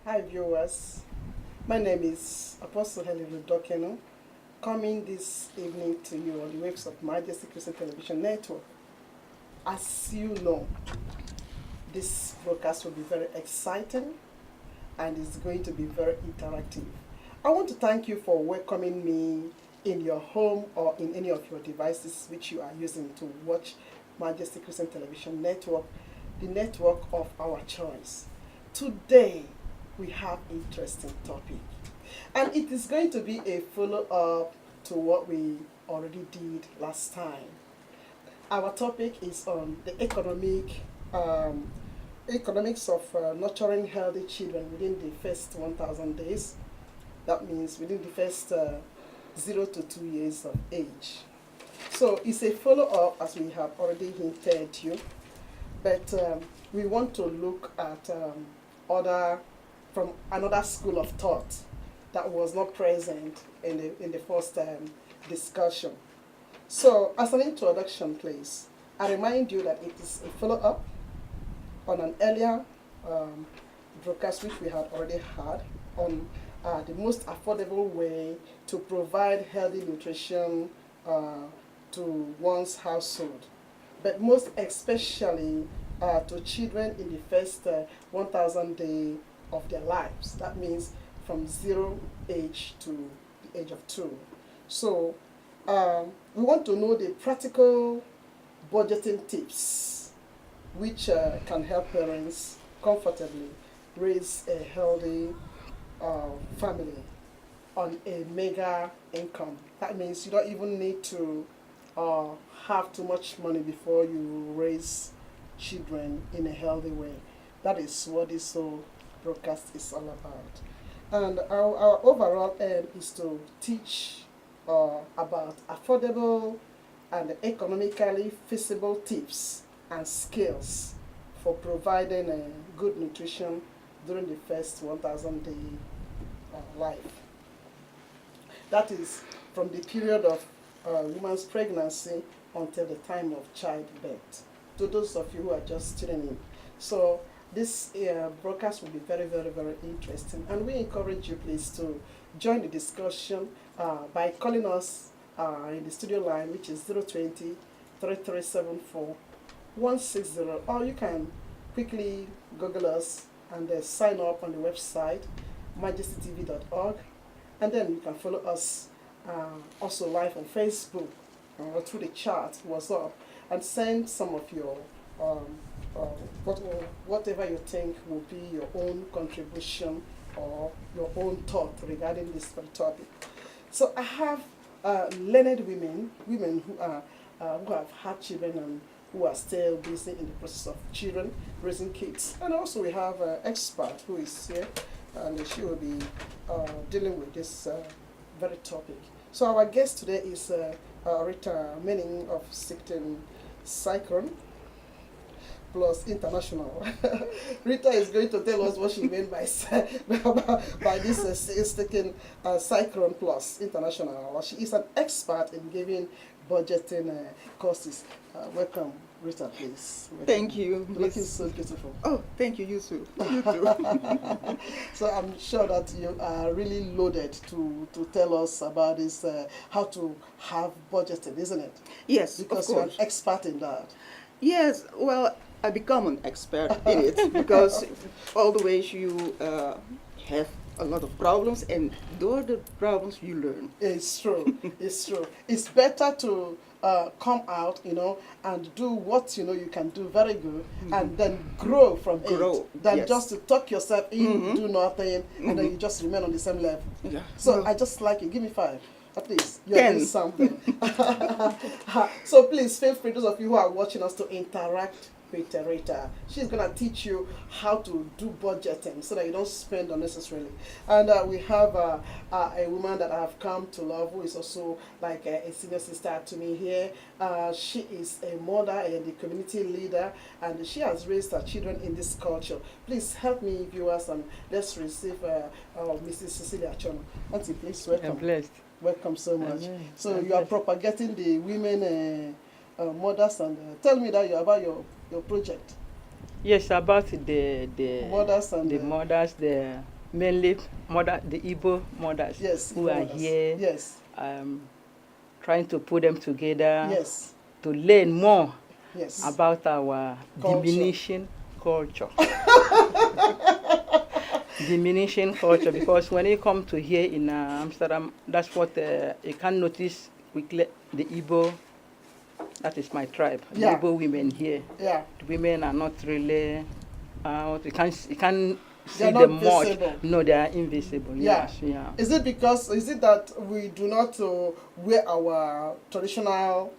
Hi viewers, my name is Apostle Helen Dokeno, coming this evening to you on the waves of Majesty Christian Television Network. As you know, this broadcast will be very exciting and it's going to be very interactive. I want to thank you for welcoming me in your home or in any of your devices which you are using to watch Majesty Christian Television Network, the network of our choice. Today, we have interesting topic. And it is going to be a follow-up to what we already did last time. Our topic is on the economics of nurturing healthy children within the first 1,000 days. That means within the first 0 to 2 years of age. So it's a follow-up as we have already hinted you, but we want to look at from another school of thought that was not present in the first discussion. So as an introduction, please, I remind you that it is a follow-up on an earlier broadcast which we had already had on the most affordable way to provide healthy nutrition to one's household, but most especially to children in the first 1,000 days of their lives. That means from 0 age to the age of 2. So we want to know the practical budgeting tips which can help parents comfortably raise a healthy family on a meagre income. That means you don't even need to have too much money before you raise children in a healthy way. That is what this whole broadcast is all about. And our overall aim is to teach about affordable and economically feasible tips and skills for providing good nutrition during the first 1,000 day life. That is from the period of woman's pregnancy until the time of childbirth. To those of you who are just tuning in. So this broadcast will be very, very, very interesting. And we encourage you, please, to join the discussion by calling us in the studio line, which is 020-3374-160. Or you can quickly Google us and sign up on the website, majestytv.org. And then you can follow us also live on Facebook or through the chat, WhatsApp, and send some of your whatever you think will be your own contribution or your own thought regarding this very topic. So I have learned women who have had children and who are still busy in the process of children, raising kids. And also we have an expert who is here, and she will be dealing with this very topic. So our guest today is Rita Menig of Synchroon plus International. Rita is going to tell us what she meant by this Synchroon plus International. She is an expert in giving budgeting courses. Welcome, Rita, please. Welcome. Thank you. You're looking so beautiful. Oh, thank you, you too. You too. So I'm sure that you are really loaded to tell us about this, how to have budgeting, isn't it? Yes, because of you're an course. expert in that. Yes, well, I become an expert in it because all the ways you have a lot of problems, and those are the problems you learn. It's true. It's true. It's better to come out, and do what you can do very good, and then grow from it, than yes. just to tuck yourself in, do nothing, and then you just remain on the same level. Yeah. So I just like it. Give me 5. At least you're 10. doing something. So please feel free, those of you who are watching us, to interact with Rita. She's going to teach you how to do budgeting so that you don't spend unnecessarily. And we have a woman that I have come to love, who is also like a senior sister to me here. She is a mother and a community leader, and she has raised her children in this culture. Please help me, viewers, and let's receive Mrs. Cecilia Chono. Auntie, please welcome. I'm blessed. Welcome so much. Amen. So you are propagating the women mothers, and tell me that about your project. Yes, about the Mothers and mothers, the mainly the Igbo mothers Yes, who Igbo are mothers. here, Yes, trying to put them together yes, to learn more yes. about our Culture. diminishing culture. Diminishing culture, because when you come to here in Amsterdam, that's what you can notice quickly. The Igbo, that is my tribe. Yeah. The Igbo women here. Yeah. The women are not really out. You can't see They're not them much. visible. No, they are invisible. Yeah. Yes, yeah. Is it that we do not wear our traditional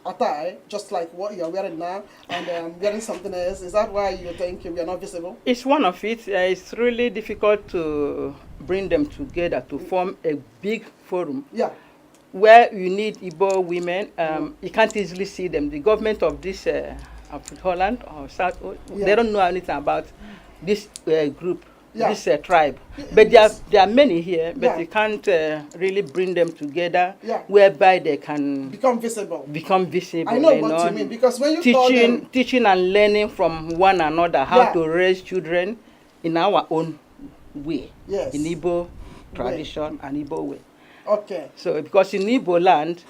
attire, just like what you're wearing now, and wearing something else? Is that why you think we are not visible? It's one of it. It's really difficult to bring them together to form a big forum. Yeah. Where you need Igbo women, you can't easily see them. The government of this of Holland or South, they don't know anything about this group, this tribe. But there are many here, but you can't really bring them together, whereby they can become visible. I know what you mean, because when you teaching and learning from one another how to raise children in our own way, in Igbo tradition and Igbo way. Okay. So because in Igbo land,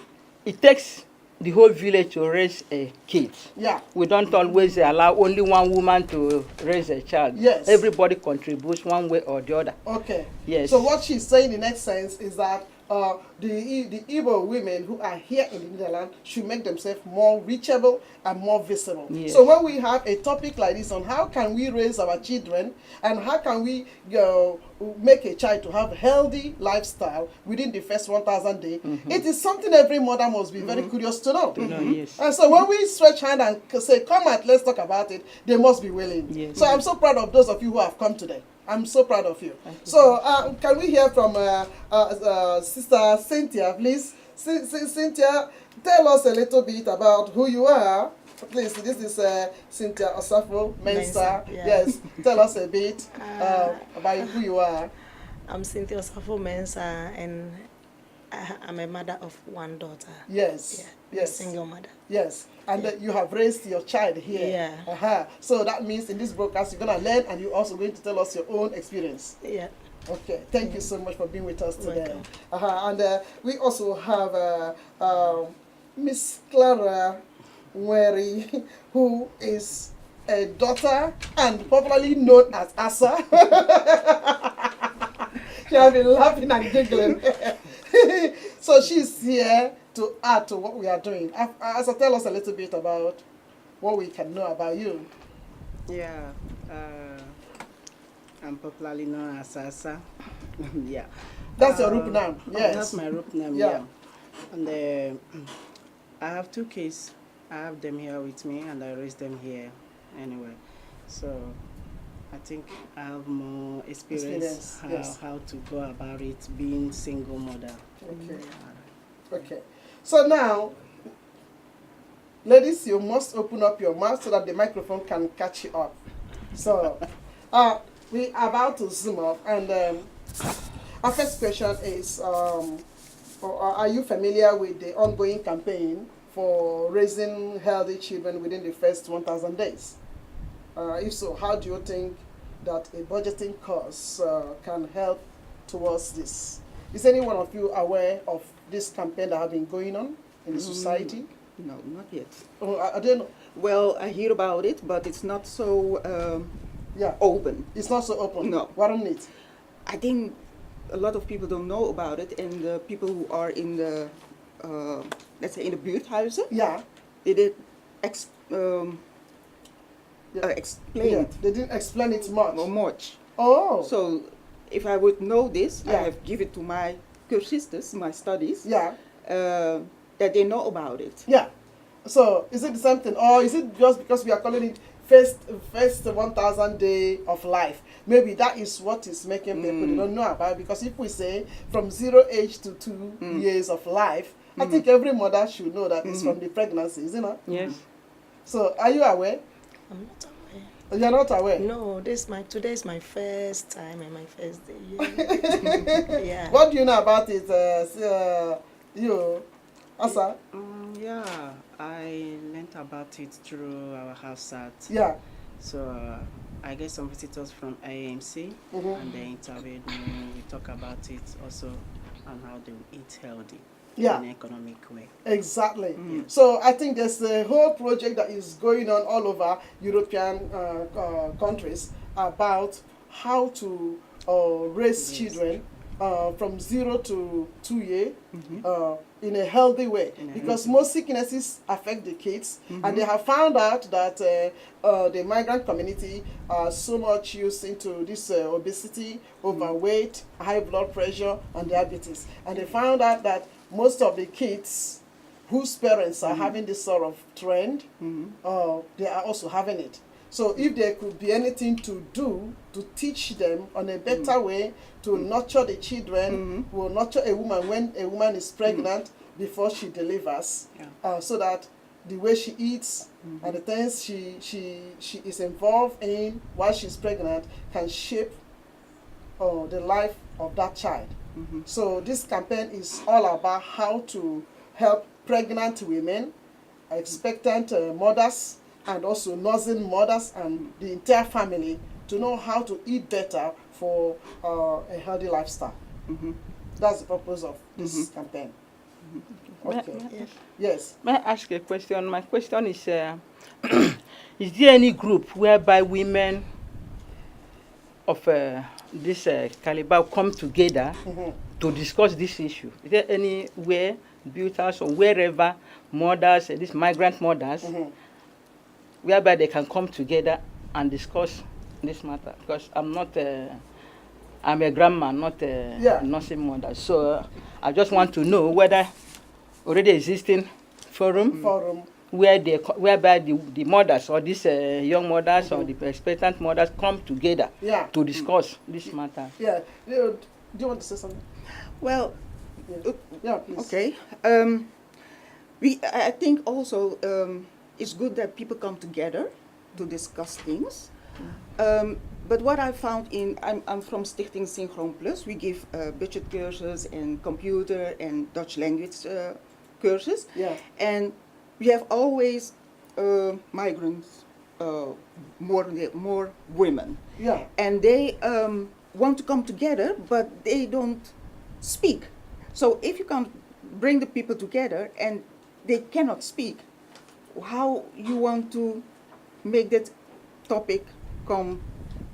it takes the whole village to raise a kid. Yeah. We don't always allow only one woman to raise a child. Yes. Everybody contributes one way or the other. Okay. Yes. So what she's saying in next sense is that the Igbo women who are here in the Netherlands should make themselves more reachable and more visible. Yes. So when we have a topic like this on how can we raise our children and how can we make a child to have a healthy lifestyle within the first 1,000 days, it is something every mother must be very curious to know. Yes. And so when we stretch hand and say, come out, let's talk about it, they must be willing. Yes. So I'm so proud of those of you who have come today. I'm so proud of you. So can we hear from Sister Cynthia, please? Cynthia, tell us a little bit about who you are. Please, this is Cynthia Osafo Mensah. Yeah. Yes, tell us a bit about who you are. I'm Cynthia Osafo Mensah, and I'm a mother of one daughter. Yes. Yeah, Yes. a single mother. Yes, and you have raised your child here. Yeah. So that means in this broadcast you're going to learn and you're also going to tell us your own experience. Yeah. Okay, thank you so much for being with us today. Welcome. And we also have Miss Clara Nweri, who is a daughter and popularly known as Asa. She has been laughing and giggling. So she's here to add to what we are doing. Asa, tell us a little bit about what we can know about you. Yeah, I'm popularly known as Asa. Yeah. That's your root name. Yes. That's my root name. Yeah. And I have 2 kids. I have them here with me, and I raise them here anyway. So I think I have more experience how to go about it, being single mother. Okay. Okay. So now, ladies, you must open up your mouth so that the microphone can catch you up. So, we are about to zoom up, and our first question is, are you familiar with the ongoing campaign for raising healthy children within the first 1,000 days? If so, how do you think that a budgeting course can help towards this? Is any one of you aware of this campaign that have been going on in the society? No, not yet. Oh, I don't know. Well, I hear about it, but it's not so open. It's not so open. No. What on it? I think a lot of people don't know about it, and the people who are in the, let's say, in the buurthuizen, they did explain it. They didn't explain it much. Oh. So if I would know this, I have given it to my cursistes, my studies, that they know about it. Yeah. So is it the same thing, or is it just because we are calling it first 1,000 day of life? Maybe that is what is making people don't know about it, because if we say from 0 age to 2 years of life, I think every mother should know that it's from the pregnancy, isn't it? Yes. So are you aware? I'm not aware. You're not aware? No, today is my first time and my first day. Yeah. What do you know about it, you, Asa? Yeah, I learned about it through our house at. Yeah. So I get some visitors from AMC, and they interviewed me. We talk about it also on how they eat healthy in an economic way. Exactly. So I think there's a whole project that is going on all over European countries about how to raise children from 0 to 2 years in a healthy way, because most sicknesses affect the kids, and they have found out that the migrant community are so much used into this obesity, overweight, high blood pressure, and diabetes, and they found out that most of the kids whose parents are having this sort of trend, they are also having it. So if there could be anything to do to teach them on a better way to nurture the children, will nurture a woman when a woman is pregnant before she delivers, so that the way she eats and the things she is involved in while she's pregnant can shape the life of that child. So this campaign is all about how to help pregnant women, expectant mothers, and also nursing mothers and the entire family to know how to eat better for a healthy lifestyle. That's the purpose of this campaign. Okay. Yes. May I ask a question? My question is there any group whereby women of this caliber come together to discuss this issue? Is there anywhere, builders or wherever, mothers, these migrant mothers, whereby they can come together and discuss this matter? Because I'm not, I'm a grandma, not a nursing mother. So I just want to know whether already existing forum whereby the mothers or these young mothers or the expectant mothers come together to discuss this matter. Yeah. Do you want to say something? Well, please. okay. I think also it's good that people come together to discuss things. But what I found I'm from Stichting Synchroon Plus. We give budget courses and computer and Dutch language courses. And we have always migrants, more women. And they want to come together, but they don't speak. So if you can bring the people together and they cannot speak, how you want to make that topic come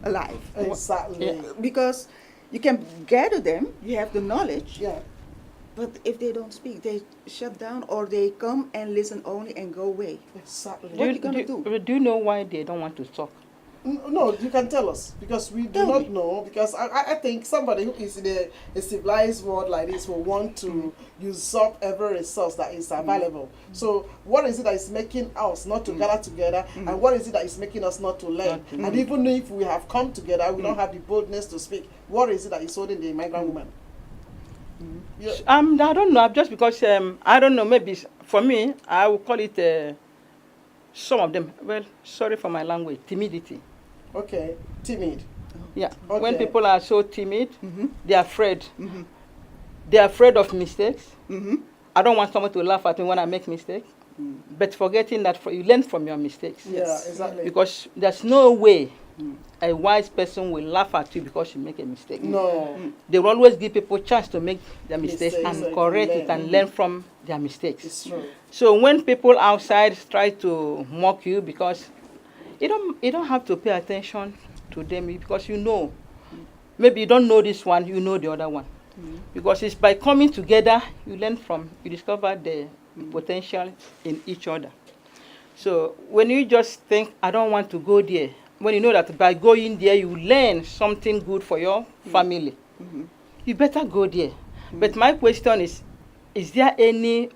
alive? Exactly. Because you can gather them, you have the knowledge, but if they don't speak, they shut down or they come and listen only and go away. Exactly. What are you going to do? Do you know why they don't want to talk? No, you can tell us, because we do not know, because I think somebody who is in a civilized world like this will want to usurp every resource that is available. So what is it that is making us not to gather together, and what is it that is making us not to learn? And even if we have come together, we don't have the boldness to speak. What is it that is holding the migrant woman? I don't know, just because, I don't know, maybe for me, I would call it, some of them, well, sorry for my language, timidity. Okay, timid. Yeah, Okay. when people are so timid, they're afraid. They're afraid of mistakes. I don't want someone to laugh at me when I make mistakes, but forgetting that you learn from your mistakes. Yeah, exactly. Because there's no way a wise person will laugh at you because you make a mistake. No. They will always give people a chance to make their mistakes Mistakes and and correct learn. it and learn from their mistakes. It's true. So when people outside try to mock you, because you don't have to pay attention to them, because you know, maybe you don't know this one, you know the other one. Because it's by coming together, you learn from, you discover the potential in each other. So when you just think, I don't want to go there, when you know that by going there, you learn something good for your family, you better go there. But my question is there any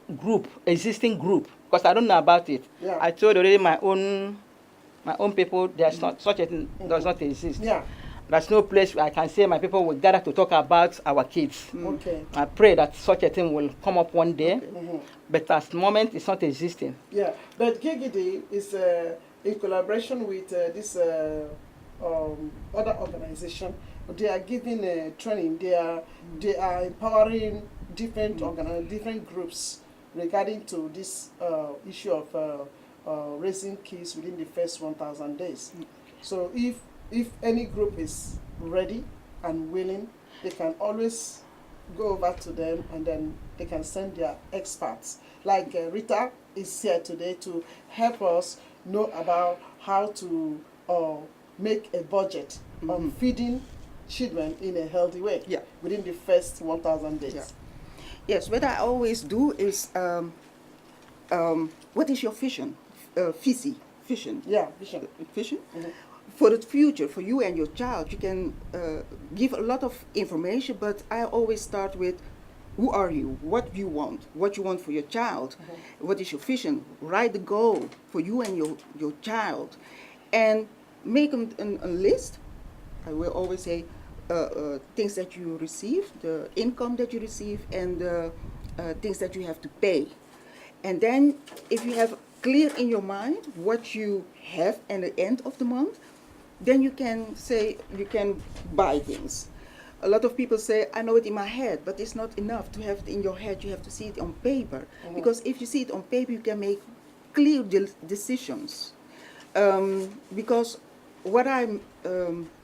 existing group? Because I don't know about it. I told already my own people, there's not such a thing does not exist. There's no place where I can say my people will gather to talk about our kids. Okay. I pray that such a thing will come up one day, but at the moment it's not existing. Yeah, but KGD is in collaboration with this other organization. They are giving training. They are empowering different different groups regarding to this issue of raising kids within the first 1,000 days. So if if any group is ready and willing, they can always go over to them and then they can send their experts. Like Rita is here today to help us know about how to make a budget on feeding children in a healthy way within the first 1,000 days. Yeah. Yes, what I always do is, what is your vision? Vision. Yeah, vision. Vision? For the future, for you and your child, you can give a lot of information, but I always start with, who are you? What do you want? What you want for your child? What is your vision? Write the goal for you and your child. And make a list. I will always say things that you receive, the income that you receive, and the things that you have to pay. And then if you have clear in your mind what you have at the end of the month, then you can say, you can buy things. A lot of people say, I know it in my head, but it's not enough to have it in your head. You have to see it on paper. Because if you see it on paper, you can make clear decisions. Because what I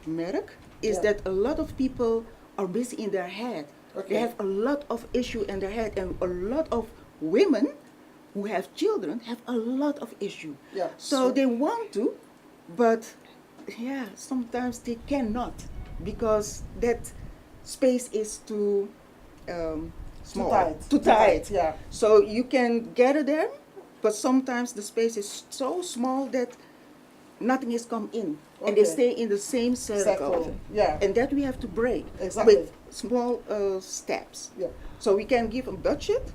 merk is that a lot of people are busy in their head. They have a lot of issue in their head, and a lot of women who have children have a lot of issue. So they want to, but sometimes they cannot, because that space is too small, too tight. So you can gather them, but sometimes the space is so small that nothing is come in, and they stay in the same circle. And that we have to break with small steps. So we can give a budget,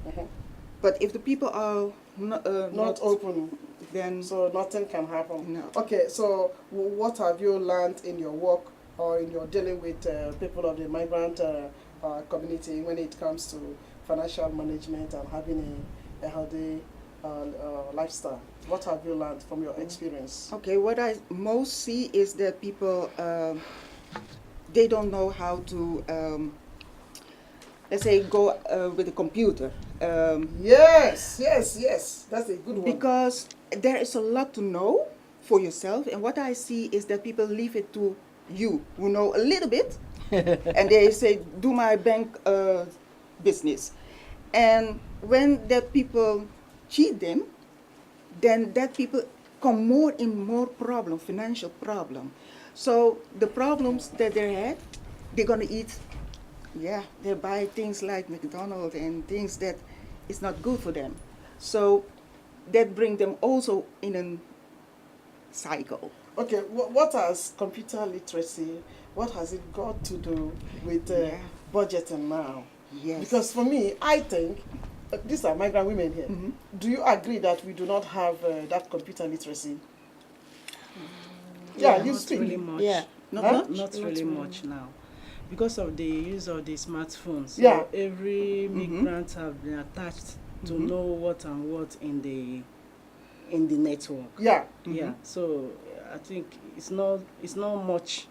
but if the people are not open, then so nothing can happen. No. Okay, so what have you learned in your work or in your dealing with people of the migrant community when it comes to financial management and having a healthy lifestyle? What have you learned from your experience? Okay, what I most see is that people, they don't know how to, let's say, go with a computer. Yes, that's a good one. Because there is a lot to know for yourself, and what I see is that people leave it to you, who know a little bit, and they say, do my bank business. And when that people cheat them, then that people come more in more problem, financial problem. So the problems that they had, they're gonna eat, they buy things like McDonald's and things that is not good for them. So that bring them also in a cycle. Okay, what has computer literacy, what has it got to do with budgeting now? Yes. Because for me, I think, these are migrant women here. Do you agree that we do not have that computer literacy? You not speak. really much. Not Not really much now, because of the use of the smartphones. So every migrant have been attached to know what and what in the network. So I think it's not much.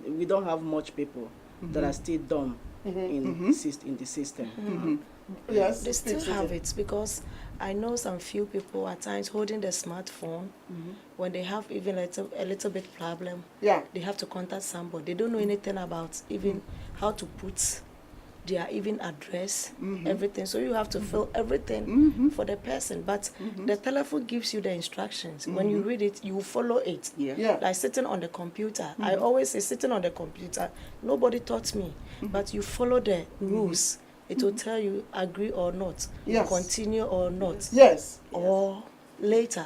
We don't have much people that are still dumb in the system. Yes, They still have it, because I know some few people at times holding the smartphone, when they have even a little bit problem, they have to contact somebody. They don't know anything about even how to put their even address, everything. So you have to fill everything for the person. But the telephone gives you the instructions. When you read it, you follow it. Like sitting on the computer. I always say sitting on the computer, nobody taught me, but you follow the rules. It will tell you agree or not, continue or not, or later.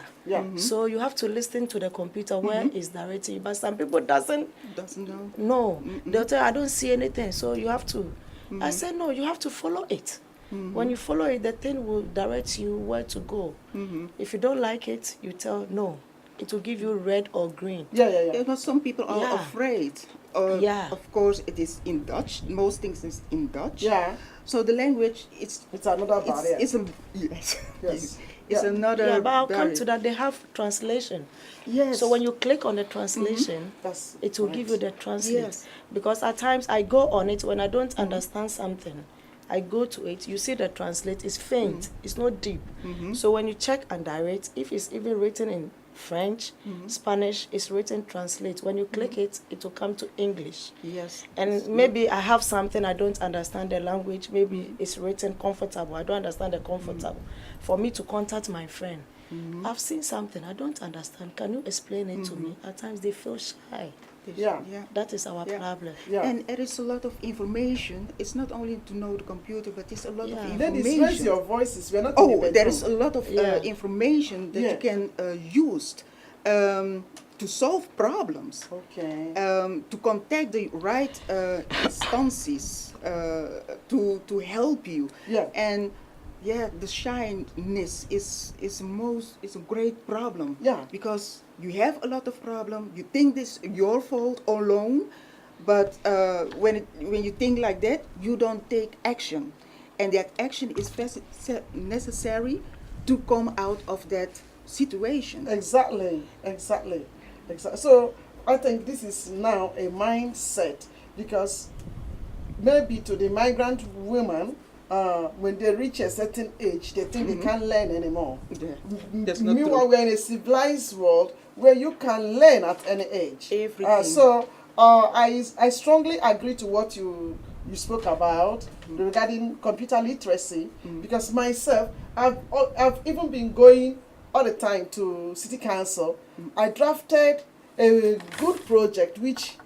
So you have to listen to the computer where is directing you. But some people doesn't know. No, they'll tell you, I don't see anything. So you have to. I said no, you have to follow it. When you follow it, the thing will direct you where to go. If you don't like it, you tell no. It will give you red or green. But some people are afraid. Of course, it is in Dutch. Most things is in Dutch. So the language, it's another barrier. It's another. But I'll come barrier. to that. They have translation. Yes. So when you click on the translation, it will give you the translate. Because at times I go on it when I don't understand something. I go to it. You see the translate is faint. It's not deep. So when you check and direct, if it's even written in French, Spanish. It's written translate. When you click it, it will come to English. Yes. And maybe I have something I don't understand the language. Maybe it's written comfortable. I don't understand the comfortable. For me to contact my friend, I've seen something I don't understand. Can you explain it to me? At times they feel shy. Yeah. That is our problem. Yeah. And there is a lot of information. It's not only to know the computer, but it's a lot of information. Ladies, raise your voices. We're not in the bedroom. There is a lot of information that you can use to solve problems. Okay. To contact the right instances to help you. Yeah. And the shyness is a great problem. Yeah. Because you have a lot of problem. You think this is your fault alone, but when you think like that, you don't take action, and that action is necessary to come out of that situation. Exactly. So I think this is now a mindset, because maybe to the migrant women, when they reach a certain age, they think they can't learn anymore. Meanwhile, we're in a civilized world where you can learn at any age. Everything. So I strongly agree to what you spoke about regarding computer literacy, because myself, I've even been going all the time to City Council. I drafted a good project which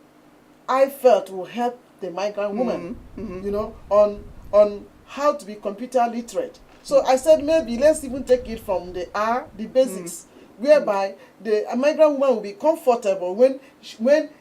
I felt will help the migrant woman, you know, on how to be computer literate. So I said, maybe let's even take it from the basics, whereby the migrant woman will be comfortable when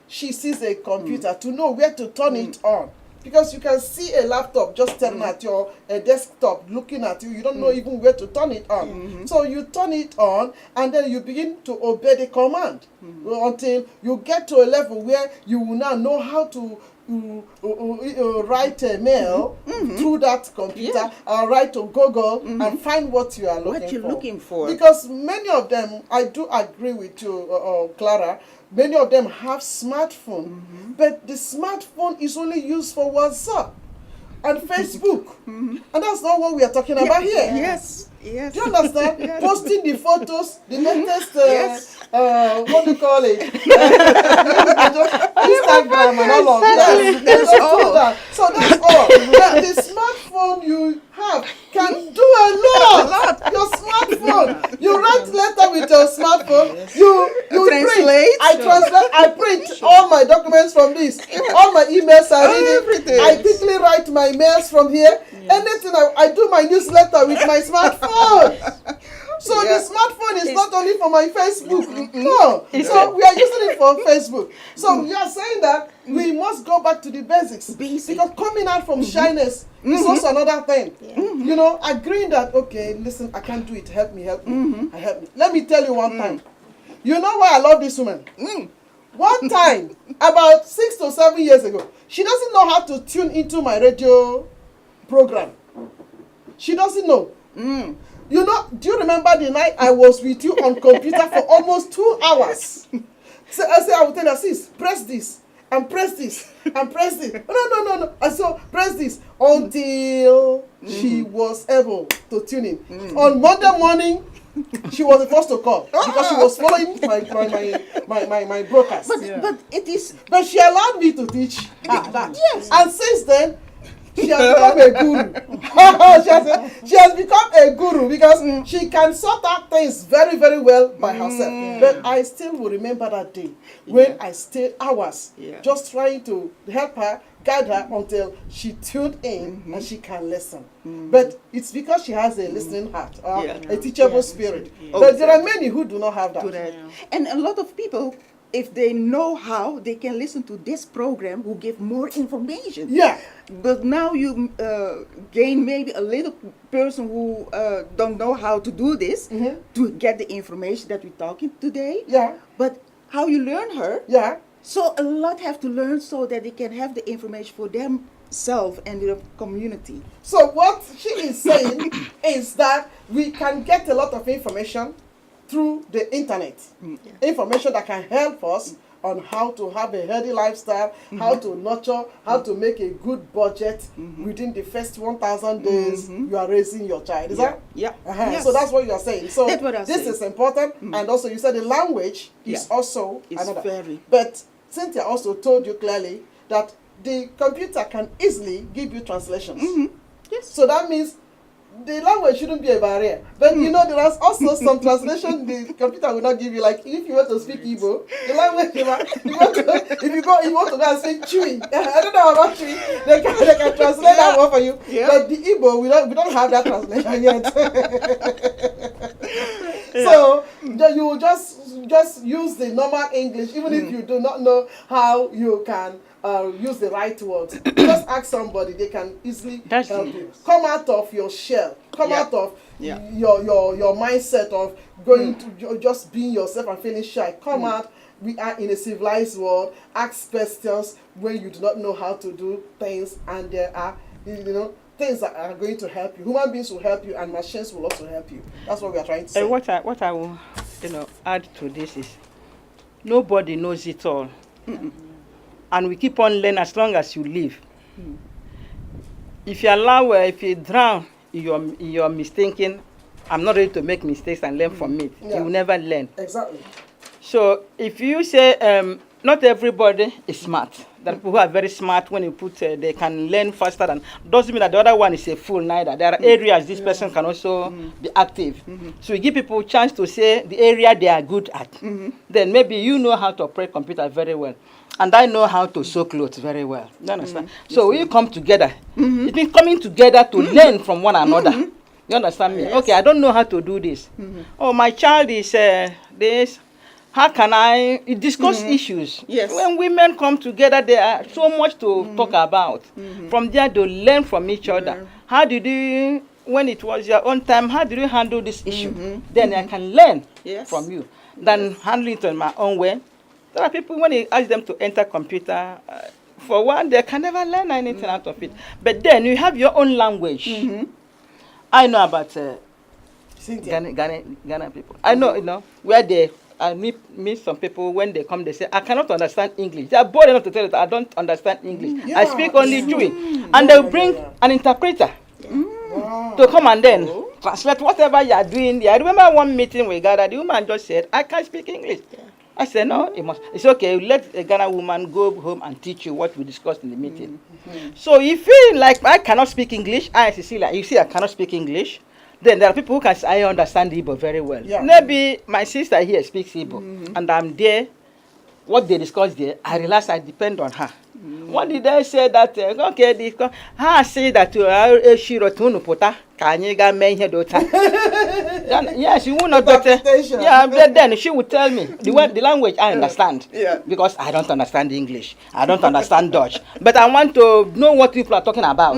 she sees a computer to know where to turn it on. Because you can see a laptop just staring at your desktop, looking at you. You don't know even where to turn it on. So you turn it on, and then you begin to obey the command until you get to a level where you will now know how to write a mail through that computer, or write to Google and find what you are looking for. Because many of them, I do agree with you, Clara, many of them have smartphone, but the smartphone is only used for WhatsApp and Facebook, and that's not what we are talking about here. Yes. Do you understand? Posting the photos, the latest, what do you call it? Instagram and all of that. That's all. So that's all. The smartphone you have can do a lot. Your smartphone. You write letter with your smartphone. You translate. I print all my documents from this. All my emails are reading. I quickly write my mails from here. Anything I do my newsletter with my smartphone. So the smartphone is not only for my Facebook. No. So we are using it for Facebook. So we are saying that we must go back to the basics. Because coming out from shyness is also another thing. You know, agreeing that, okay, listen, I can't do it. Help me. Help me. Let me tell you one time. You know why I love this woman? One time, about 6 to 7 years ago, she doesn't know how to tune into my radio program. She doesn't know. You know, do you remember the night I was with you on computer for almost 2 hours? So I would tell her, sis, press this, and press this, and press this. No. And so press this until she was able to tune in. On Monday morning, she was the first to call because she was following my broadcast. But she allowed me to teach her that. Yes. And since then, she has become a guru. she has become a guru because she can sort out things very, very well by herself. But I still will remember that day when I stayed hours just trying to help her, guide her until she tuned in and she can listen. But it's because she has a listening heart or a teachable spirit. But there are many who do not have that. And a lot of people, if they know how, they can listen to this program who give more information. Yeah. But now you gain maybe a little person who don't know how to do this to get the information that we're talking today. Yeah. But how you learn her. Yeah. So a lot have to learn so that they can have the information for themselves and the community. So what she is saying is that we can get a lot of information through the internet. Information that can help us on how to have a healthy lifestyle, how to nurture, how to make a good budget within the first 1,000 days you are raising your child. Is that? Yeah. Yes. So that's what you are saying. So that's what I'm this saying. is important. And also you said the language is also another. Very. But Cynthia also told you clearly that the computer can easily give you translations. Yes. So that means the language shouldn't be a barrier. But you know, there is also some translation the computer will not give you. Like if you want to speak Igbo, the language if you want to go and speak Chui, I don't know about Chui, they can translate that one for you. Yeah. But the Igbo, we don't have that translation yet. So you will just use the normal English, even if you do not know how you can use the right words. Just ask somebody; they can easily help you. Come out of your shell. Come out of your mindset of going to just being yourself and feeling shy. Come out. We are in a civilized world. Ask questions when you do not know how to do things, and there are things that are going to help you. Human beings will help you, and machines will also help you. That's what we are trying to say. What I will add to this is nobody knows it all. And we keep on learning as long as you live. If you allow, if you drown in your mistaking, I'm not ready to make mistakes and learn from it. You will never learn. Exactly. So if you say not everybody is smart. There are people who are very smart. When you put, they can learn faster. And doesn't mean that the other one is a fool neither. There are areas this person can also be active. So you give people a chance to say the area they are good at. Then maybe you know how to operate computer very well. And I know how to sew clothes very well. You understand? So we come together. It means coming together to learn from one another. You understand me? Yes. Okay, I don't know how to do this. Oh, my child is this. How can I discuss issues? Yes. When women come together, there are so much to talk about. From there, they learn from each other. How did you, when it was your own time, how did you handle this issue? Then I can learn from you than handling it in my own way. There are people, when you ask them to enter computer, for one, they can never learn anything out of it. But then you have your own language. I know about Ghana people. I know, where they, I meet some people, when they come, they say, I cannot understand English. They are bold enough to tell you that I don't understand English. I speak only Chui. And they'll bring an interpreter to come and then translate whatever you are doing. I remember one meeting we gathered, the woman just said, I can't speak English. I said, no, it must. It's okay. Let a Ghana woman go home and teach you what we discussed in the meeting. So you feel like I cannot speak English. I, Cecilia, you see I cannot speak English. Then there are people who can say, I understand Igbo very well. Yeah. Maybe my sister here speaks Igbo, and I'm there. What they discuss there, I realize I depend on her. What did they say that? Okay, I say that yes, she will not. Yeah, then she would tell me the language I understand. Because I don't understand English. I don't understand Dutch. But I want to know what people are talking about.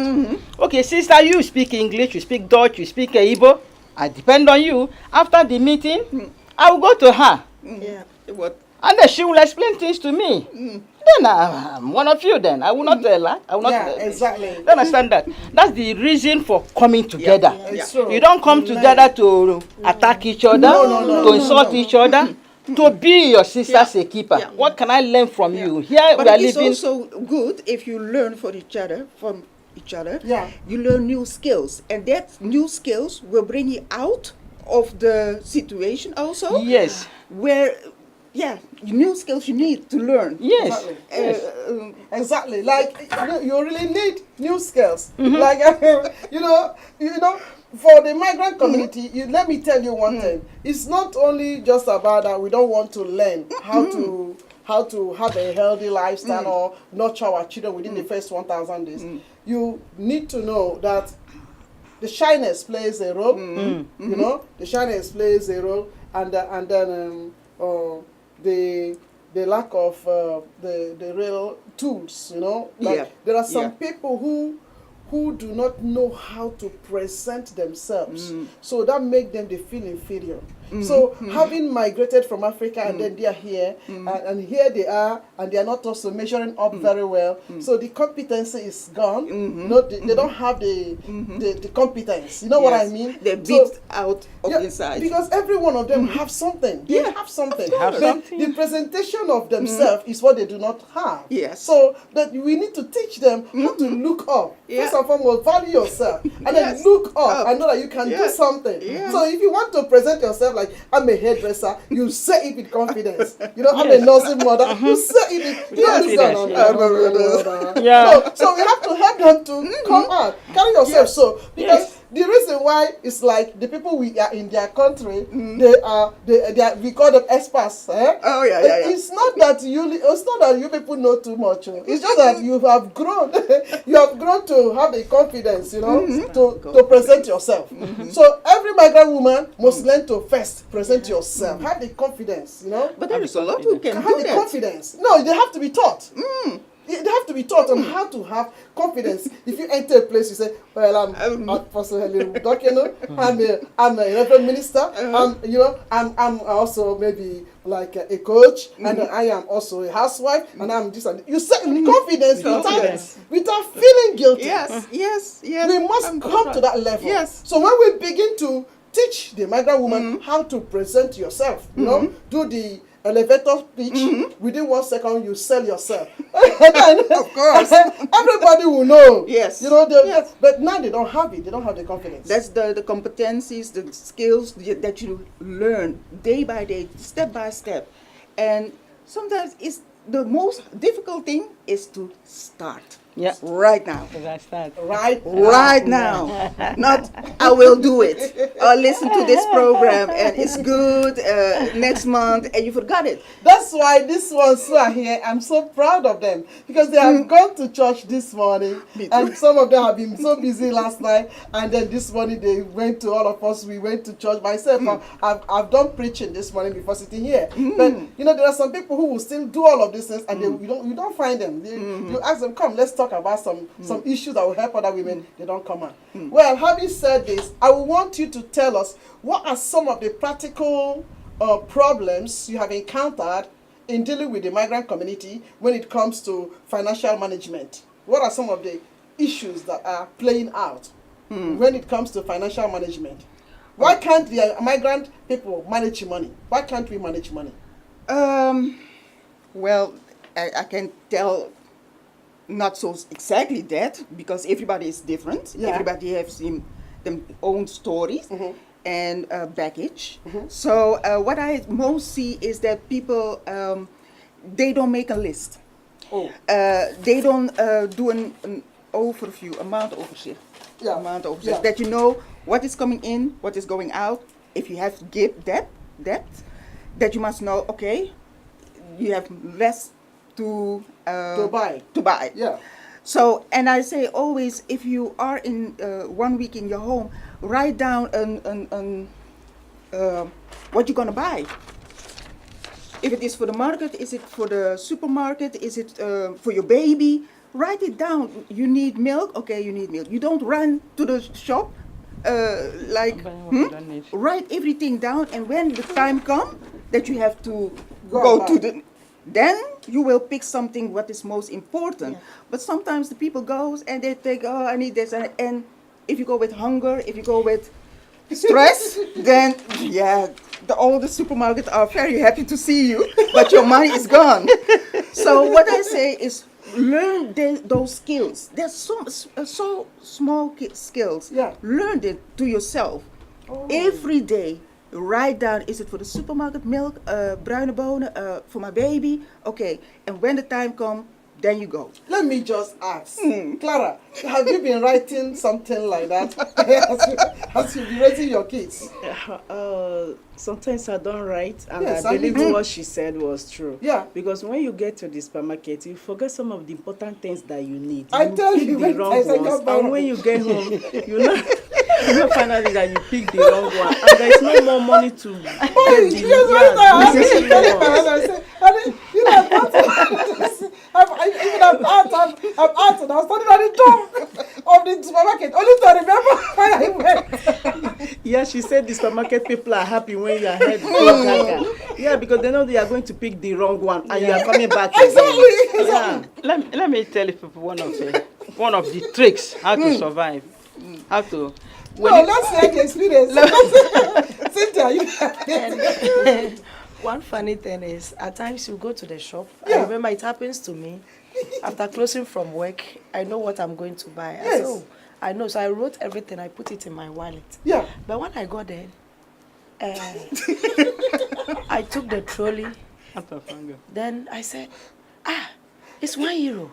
Okay, sister, you speak English, you speak Dutch, you speak Igbo. I depend on you. After the meeting, I will go to her. And then she will explain things to me. Then I'm one of you then. I will not tell her. I will not exactly. You understand that? That's the reason for coming together. True. You don't come together to attack each other, to insult each other, to be your sister's a keeper. What can I learn from you? Here but we are it's living. Also good if you learn from each other. You learn new skills. And that new skills will bring you out of the situation also. Yes. Where... new skills you need to learn. Yes. Exactly. Like you really need new skills. Like for the migrant community, let me tell you one thing. It's not only just about that we don't want to learn how to have a healthy lifestyle or nurture our children within the first 1,000 days. You need to know that the shyness plays a role. The shyness plays a role, and then the lack of the real tools, there are some people who do not know how to present themselves, so that make them they feel inferior. So having migrated from Africa and then they are here, and here they are, and they are not also measuring up very well. So the competency is gone. No, they don't have the competence. You know what I mean? They're beat out of inside. Because every one of them have something. They have something. The presentation of themselves is what they do not have. Yes. So that we need to teach them how to look up. First and foremost, value yourself, and then look up and know that you can do something. So if you want to present yourself like I'm a hairdresser, you say it with confidence. You know, I'm a nursing mother. You say it with confidence. So we have to help them to come out, carry yourself. So because the reason why it's like the people we are in their country, they are we call them experts. Oh yeah. It's not that you people know too much. It's just that you have grown. You have grown to have the confidence, you know, to present yourself. So every migrant woman must learn to first present yourself. Have the confidence, you know. But there is a lot who can have do the that. confidence. No, they have to be taught. They have to be taught on how to have confidence. If you enter a place, you say, "Well, I'm Apostle Helen Dokeno. I'm a Reverend Minister. I'm also maybe like a coach, and I am also a housewife, and I'm this and that." You say with confidence, without feeling guilty. Yes. We must come to that level. Yes. So when we begin to teach the migrant woman how to present yourself, you know, do the elevator pitch, within 1 second you sell yourself. Of course. Everybody will know. Yes. You know, but now they don't have it. They don't have the confidence. That's the competencies, the skills that you learn day by day, step by step. And sometimes it's the most difficult thing is to start. Yeah. Right now. Right now. Not, I will do it. Or listen to this program and it's good next month and you forgot it. That's why these ones who are here, I'm so proud of them. Because they have gone to church this morning. And some of them have been so busy last night. And then this morning they went to all of us. We went to church. Myself, I've done preaching this morning before sitting here. But, you know, there are some people who will still do all of these things and you don't find them. You ask them, come, let's talk about some issues that will help other women. They don't come out. Well, having said this, I want you to tell us what are some of the practical problems you have encountered in dealing with the migrant community when it comes to financial management. What are some of the issues that are playing out when it comes to financial management? Why can't the migrant people manage money? Why can't we manage money? Well, I can tell not so exactly that, because everybody is different. Everybody has their own stories and baggage. So what I most see is that people, they don't make a list. They don't do an overview, amount overzicht. That you know what is coming in, what is going out. If you have debt, that you must know, okay, you have less to buy. Yeah. So, and I say always, if you are in 1 week in your home, write down what you're gonna buy. If it is for the market, is it for the supermarket? Is it for your baby? Write it down. You need milk? Okay, you need milk. You don't run to the shop write everything down, and when the time comes that you have to go to the, then you will pick something what is most important. But sometimes the people goes and they think, oh, I need this, and if you go with hunger, if you go with stress, then all the supermarkets are very happy to see you, but your money is gone. So what I say is, learn those skills. They're so small skills. Learn it to yourself. Every day. Write down, is it for the supermarket, milk, bruine bonen, for my baby? Okay, and when the time comes, then you go. Let me just ask, Clara, have you been writing something like that as you've been raising your kids? Sometimes I don't write, and I believe what she said was true. Because when you get to the supermarket, you forget some of the important things that you need. I tell you, the wrong ones, and when you get home, you know finally that you picked the wrong one, and there is no more money to get I'm out and I was standing at the door of the supermarket, only to remember where I went. Yes, she said the supermarket people are happy when your head goes gaga. Yeah, because they know they are going to pick the wrong one and you are coming back again. Yeah. Let me tell you people one of the tricks how to survive. How to. Let's hear the experience. Cynthia, you. One funny thing is, at times you go to the shop. Yeah. I remember it happens to me. After closing from work, I know what I'm going to buy. Yes. So I know. So I wrote everything. I put it in my wallet. Yeah. But when I got there, I took the trolley. Then I said, it's €1.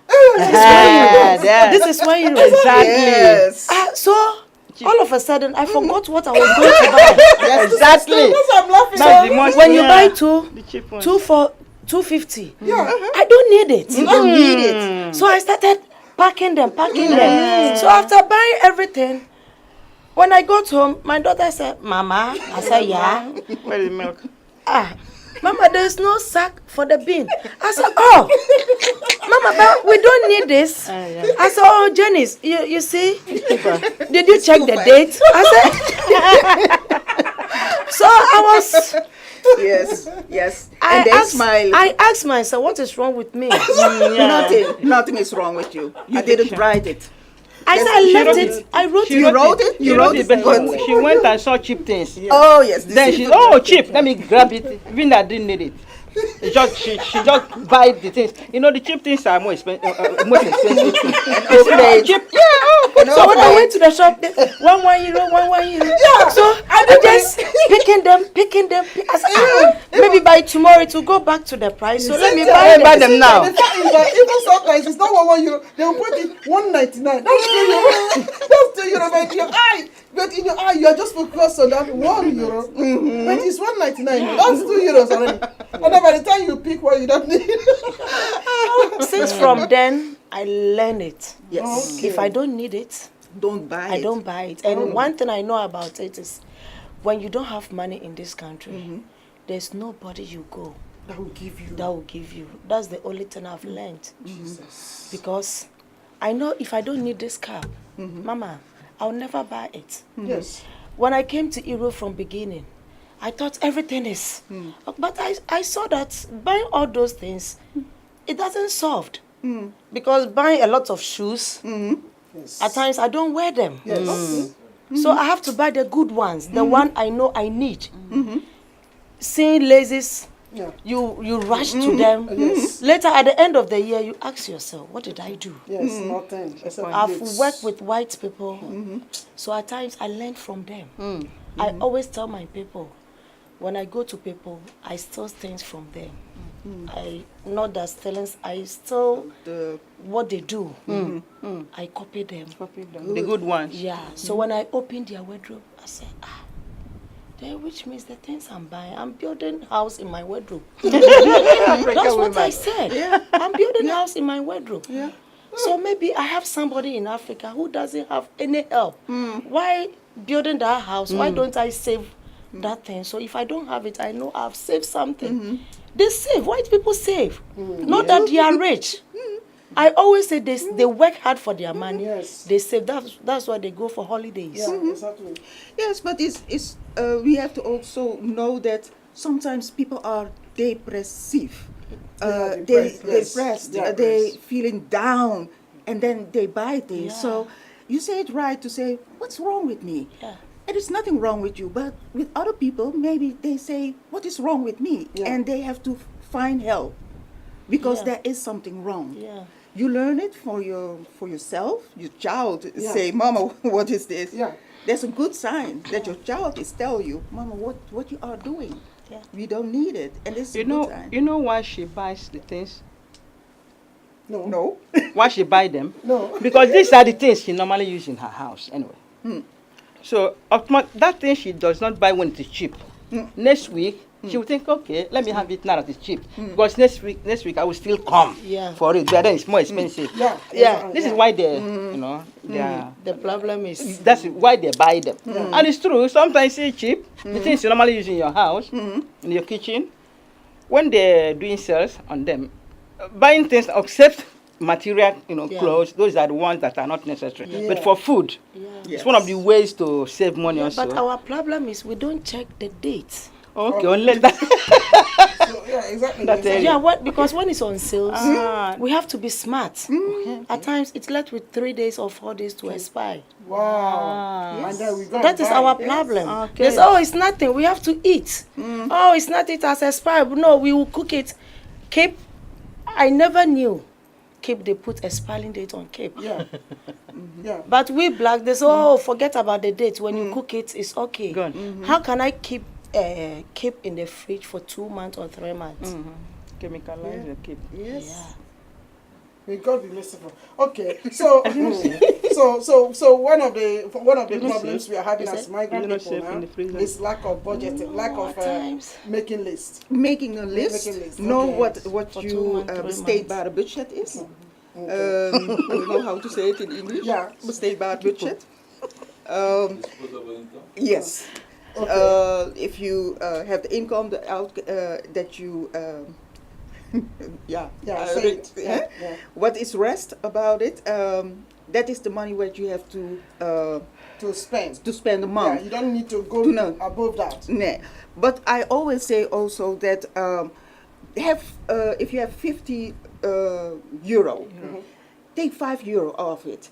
This is €1. Exactly. Yes. So all of a sudden, I forgot what I was going to buy. Exactly. I'm laughing. So when you buy two for 250, Yeah. I don't need it. You don't need it. So I started packing them. So after buying everything, when I got home, my daughter said, Mama, I said, yeah. Where is milk? Mama, there's no sack for the bean. I said, Mama, but we don't need this. I said, Janice, you see, did you check the date? I said, so I was... Yes. And they smile. I asked myself, what is wrong with me? Nothing is wrong with you. You didn't write it. I said, I left it. I wrote it. You wrote it? You wrote it. But she went and saw cheap things. Oh, yes. Then she, cheap. Let me grab it. Even I didn't need it. She just buy the things. You know, the cheap things are more expensive. Cheap. Yeah. So when I went to the shop, €1. Yeah. So I just picking them. I said, maybe by tomorrow it will go back to the price. So let me buy them now. The fact is that even sometimes it's not €1. They will put it €1.99. That's €2. That's €2. But in your eye, you are just focused on that €1. But it's €1.99. That's €2 already. And then by the time you pick what you don't need. Since from then I learned it. Yes. If I don't need it, Don't buy it. I don't buy it. And one thing I know about it is, when you don't have money in this country, there's nobody you go That will give you. That's the only thing I've learned. Jesus. Because I know if I don't need this car, Mama, I'll never buy it. Yes. When I came to Europe from beginning, I thought everything is. But I saw that buying all those things, it doesn't solve. Because buying a lot of shoes, Yes. at times I don't wear them. Yes. So I have to buy the good ones, the one I know I need. Seeing lazies, you rush to them. Yes. Later at the end of the year, you ask yourself, what did I do? Yes, nothing. Except I've gifts. worked with white people, so at times I learned from them. I always tell my people, when I go to people, I steal things from them. I not that stealing, I steal what they do. I copy them. The good ones. Yeah. So when I open their wardrobe, I say, which means the things I'm buying, I'm building house in my wardrobe. That's what I said. Yeah. I'm building house in my wardrobe. Yeah. So maybe I have somebody in Africa who doesn't have any help. Why building that house? Why don't I save that thing? So if I don't have it, I know I've saved something. They save. White people save. Not that they are rich. I always say they work hard for their money. Yes. They save. That's why they go for holidays. Yeah, exactly. Yes, but we have to also know that sometimes people are depressive. Depressed. They feeling down, and then they buy things. Yeah. So you say it right to say, what's wrong with me? Yeah. There is nothing wrong with you, but with other people, maybe they say, what is wrong with me? Yeah. And they have to find help because Yeah. there is something wrong. Yeah. You learn it for yourself. Your child say, Mama, what is this? Yeah. There's a good sign that your child is telling you, Mama, what you are doing. Yeah. We don't need it. And it's a good sign. You know why she buys the things? No. Why she buy them? No. Because these are the things she normally use in her house anyway. So that thing she does not buy when it is cheap. Next week she will think, okay, let me have it now that it's cheap. Because next week I will still come for it, but then it's more expensive. Yeah. This is why they are. The problem is That's why they buy them. And it's true. Sometimes it's cheap. The things you normally use in your house, in your kitchen, when they're doing sales on them, buying things except material, clothes, those are the ones that are not necessary. Yeah. But for food, it's one of the ways to save money also. But our problem is we don't check the date. Okay, only that. So, yeah, exactly. Because when it's on sales, we have to be smart. At times, it's left with 3 days or 4 days to expire. Wow. Yes. And then we go That is our problem. They say, it's nothing. We have to eat. Oh, it's not, it has expired. No, we will cook it. Cape, I never knew. Cape, they put expiring date on Cape. Yeah. Yeah. But we black, they say, forget about the date. When you cook it, it's okay. Good. How can I keep in the fridge for 2 months or 3 months? Chemicalize the keep. Yes. Yeah. May God be merciful. Okay, so one of the problems we are having as migrant people now is lack of budgeting, lack of making lists. Making a list, know what For 2 you months, 3 state months. by budget is. I don't know how to say it in English. Yeah. State by budget. Yes. Okay. If you have the income that you Say it. Yeah. what is rest about it, that is the money what you have to spend spend a month. Yeah, you don't need to go above that. Nah. But I always say also that if you have 50 euro, take €5 off it.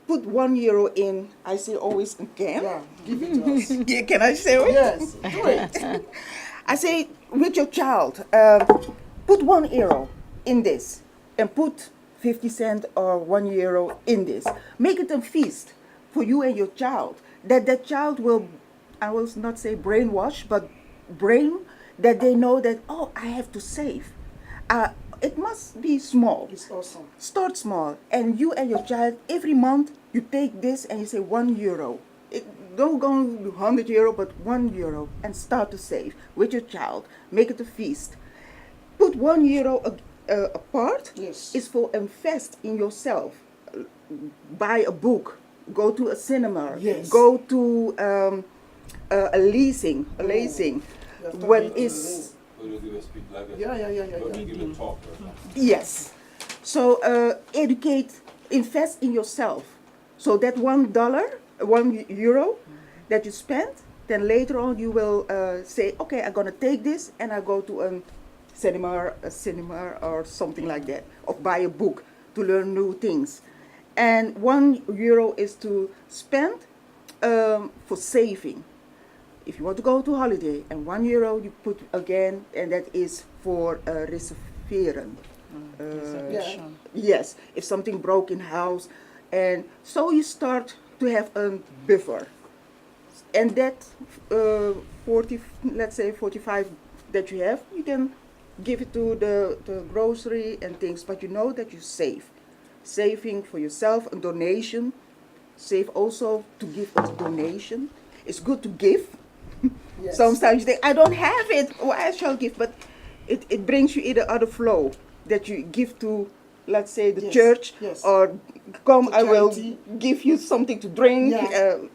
Put €1 in. I say always in can. Yeah, give it to us. Yeah, can I say it? Yes, do it. I say with your child, put €1 in this and put 50 cents or €1 in this. Make it a feast for you and your child. That child will, I will not say brainwash, but that they know that, I have to save. It must be small. It's awesome. Start small, and you and your child, every month, you take this and you say €1. Don't go €100, but €1, and start to save with your child. Make it a feast. Put €1 apart. Yes. Is for invest in yourself. Buy a book. Go to a cinema. Yes. Go to a leasing. When is yes. So educate, invest in yourself. So that €1 that you spend, then later on you will say, okay, I'm gonna take this and I go to a cinema or something like that, or buy a book to learn new things. And €1 is to spend for saving. If you want to go to holiday, and €1 you put again, and that is for reserveren. Yes, if something broke in house, and so you start to have a buffer, and that 40, let's say 45 that you have, you can give it to the grocery and things, but you know that you save. Saving for yourself, a donation. Save also to give a donation. It's good to give. Yes. Sometimes you think, I don't have it, I shall give, but it brings you in the other flow that you give to, let's say, the church, or come, I will give you something to drink,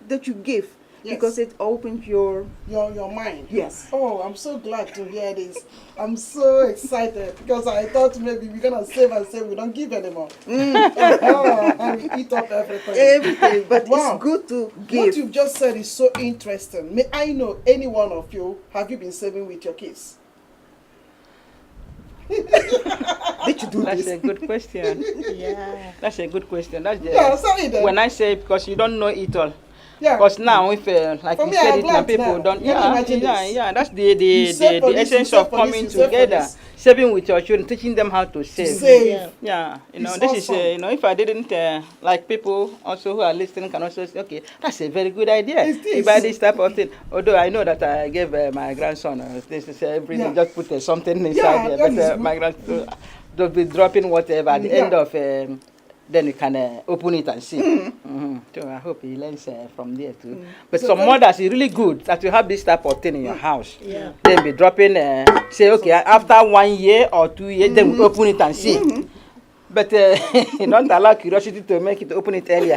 that you give, because it opens your mind. Yes. Oh, I'm so glad to hear this. I'm so excited, because I thought maybe we're going to save and save, we don't give anymore. And we eat up everything. Everything, but it's good to give. What you've just said is so interesting. May I know, any one of you, have you been saving with your kids? Did you do That's this? a good question. Yeah. That's a good question. That's the, sorry then. when I say, because you don't know it all. Yeah. Because now, if like For you me, said I'm it, now glad people now. don't. Can you imagine this? That's the save for this, essence you save of for this, coming you save for together, this. saving with your children, teaching them how to save. Save. Yeah, It's this awesome. is if I didn't like people also who are listening can also say, okay, that's a very good idea. It is. You buy this type of thing. Although I know that I gave my grandson this is every day just put something inside there, that is but my grandson they'll be dropping whatever at the end of. Then you can open it and see. So I hope he learns from there too. But So some mothers is really good that you have this type of thing in your house. Yeah. Then be dropping, say, okay, after 1 year or 2 years, then we open it and see. But don't allow curiosity to make it open it earlier.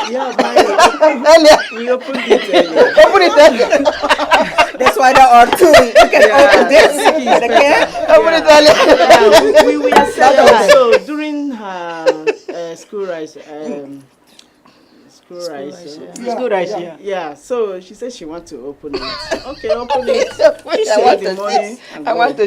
Yeah, Earlier. We opened it earlier. Open it earlier. That's why there are two. You can open this, the can, We accept her. So during her school rice, yeah. So she said she wants to open it. Okay, open it. She saved the money. I want to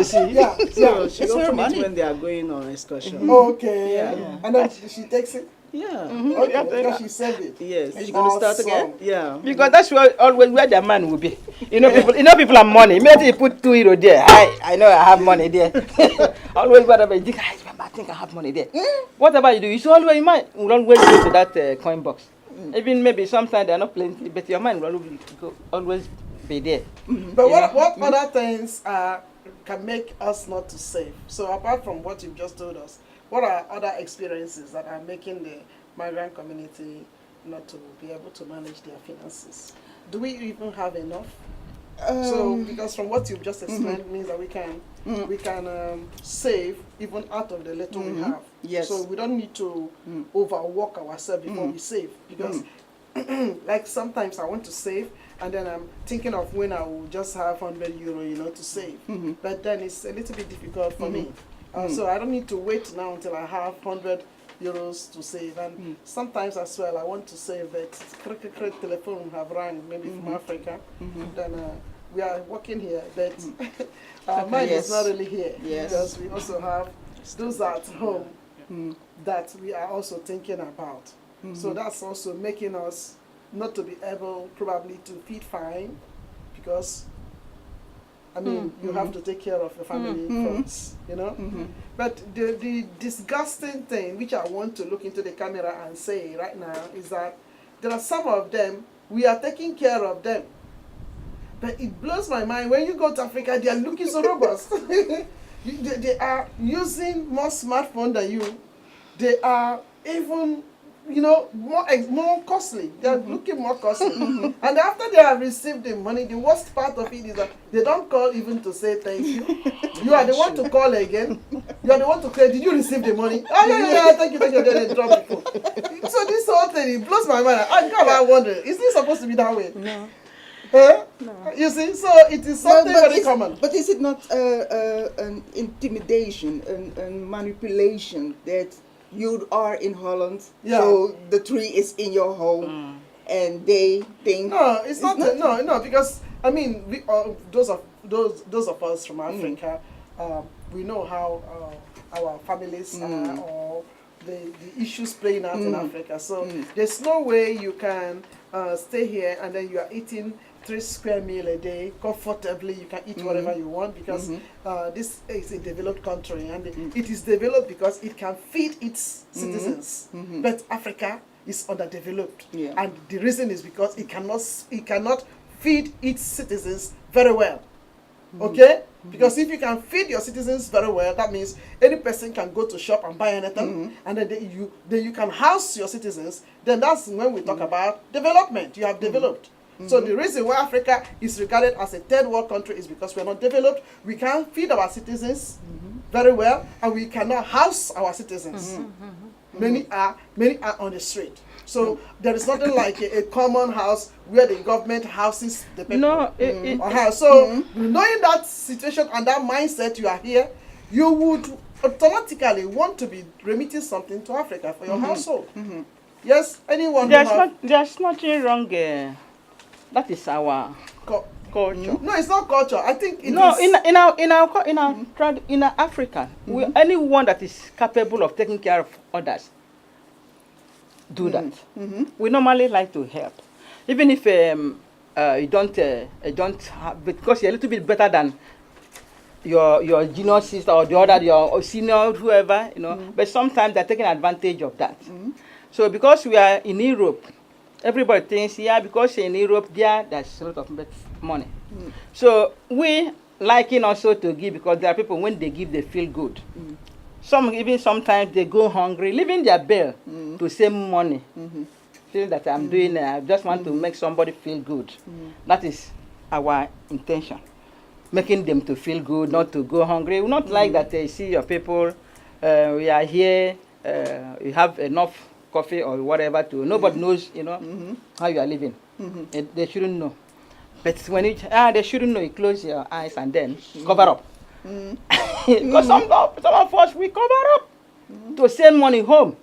see. Yeah. So she opened it when they are going on excursion. Okay. Yeah. And then she takes it. Yeah. Okay, because she saved it. Yes. Are you going to start again? Yeah. Because that's always where the man will be. People have money. Maybe you put €2 there. I know I have money there. Always whatever you think, I think I have money there. Whatever you do, you will always go to that coin box. Even maybe sometimes they are not plenty, but your mind will always be there. But what other things can make us not to save? So apart from what you've just told us, what are other experiences that are making the migrant community not to be able to manage their finances? Do we even have enough? So because from what you've just explained means that we can save even out of the little we have. Yes. So we don't need to overwork ourselves before we save, because like sometimes I want to save and then I'm thinking of when I will just have €100, to save. But then it's a little bit difficult for me. So I don't need to wait now until I have €100 to save. And sometimes as well I want to save, but telephone have rang maybe from Africa. Then we are working here, but our mind is not really here, because we also have those at home that we are also thinking about. So that's also making us not to be able probably to feed fine, because you have to take care of the family first, But the disgusting thing, which I want to look into the camera and say right now, is that there are some of them, we are taking care of them. But it blows my mind, when you go to Africa, they are looking so robust. They are using more smartphone than you. They are even, more costly. They are looking more costly. And after they have received the money, the worst part of it is that they don't call even to say thank you. You are the one to call again. You are the one to say, did you receive the money? Oh, yeah, thank you. Then they drop the phone. So this whole thing, it blows my mind. I wonder, is this supposed to be that way? No. No. You see, so it is something very common. But is it not an intimidation, and manipulation that you are in Holland, so the tree is in your home, and they think? No, it's not. No, because we those of us from Africa, we know how our families are, or the issues playing out in Africa. So there's no way you can stay here and then you are eating 3 square meals a day comfortably. You can eat whatever you want, because this is a developed country, and it is developed because it can feed its citizens. But Africa is underdeveloped, and the reason is because it cannot feed its citizens very well. Okay? Because if you can feed your citizens very well, that means any person can go to shop and buy anything, and then you can house your citizens. Then that's when we talk about development. You have developed. So the reason why Africa is regarded as a third world country is because we're not developed. We can't feed our citizens very well, and we cannot house our citizens. Many are on the street. So there is nothing like a common house where the government houses the people. No, so knowing that situation and that mindset, you are here, you would automatically want to be remitting something to Africa for your household. Yes, anyone. There's nothing wrong. That is our culture. No, it's not culture. I think it is. In Africa, anyone that is capable of taking care of others do that. We normally like to help, even if you don't have, because you're a little bit better than your junior sister or the other, your senior, whoever, But sometimes they're taking advantage of that. So because we are in Europe, everybody thinks, because in Europe, there's a lot of money. So we liking also to give, because there are people, when they give, they feel good. Sometimes they go hungry, leaving their bill to save money. Feeling that I'm doing, I just want to make somebody feel good. That is our intention. Making them to feel good, not to go hungry. We're not like that they see your people, we are here, you have enough coffee or whatever to, nobody knows, how you are living. They shouldn't know. But when they shouldn't know, you close your eyes and then cover up. Because some of us, we cover up to send money home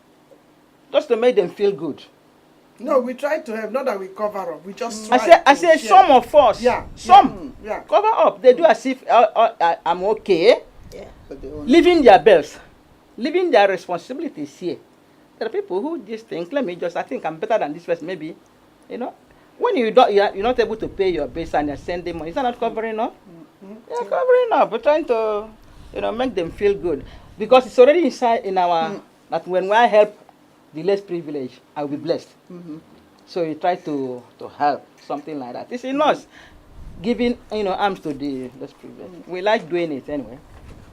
just to make them feel good. No, we try to help, not that we cover up. We just try I to said share. some of us, cover up. They do as if I'm okay, But they won't. leaving their bells, leaving their responsibilities here. There are people who just think, I think I'm better than this person, maybe, you know. When you're not able to pay your bills and you're sending money, is that not covering up? You're covering up. We're trying to, make them feel good. Because it's already inside in our, that when I help the less privileged, I'll be blessed. So you try to help, something like that. It's in us, giving, arms to the less privileged. We like doing it anyway.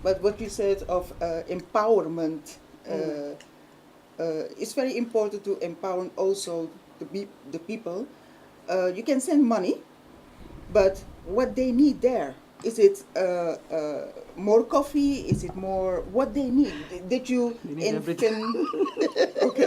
But what you said of empowerment, it's very important to empower also the people. You can send money, but what they need there, is it more coffee? Is it more what they need? Did you everything. Okay.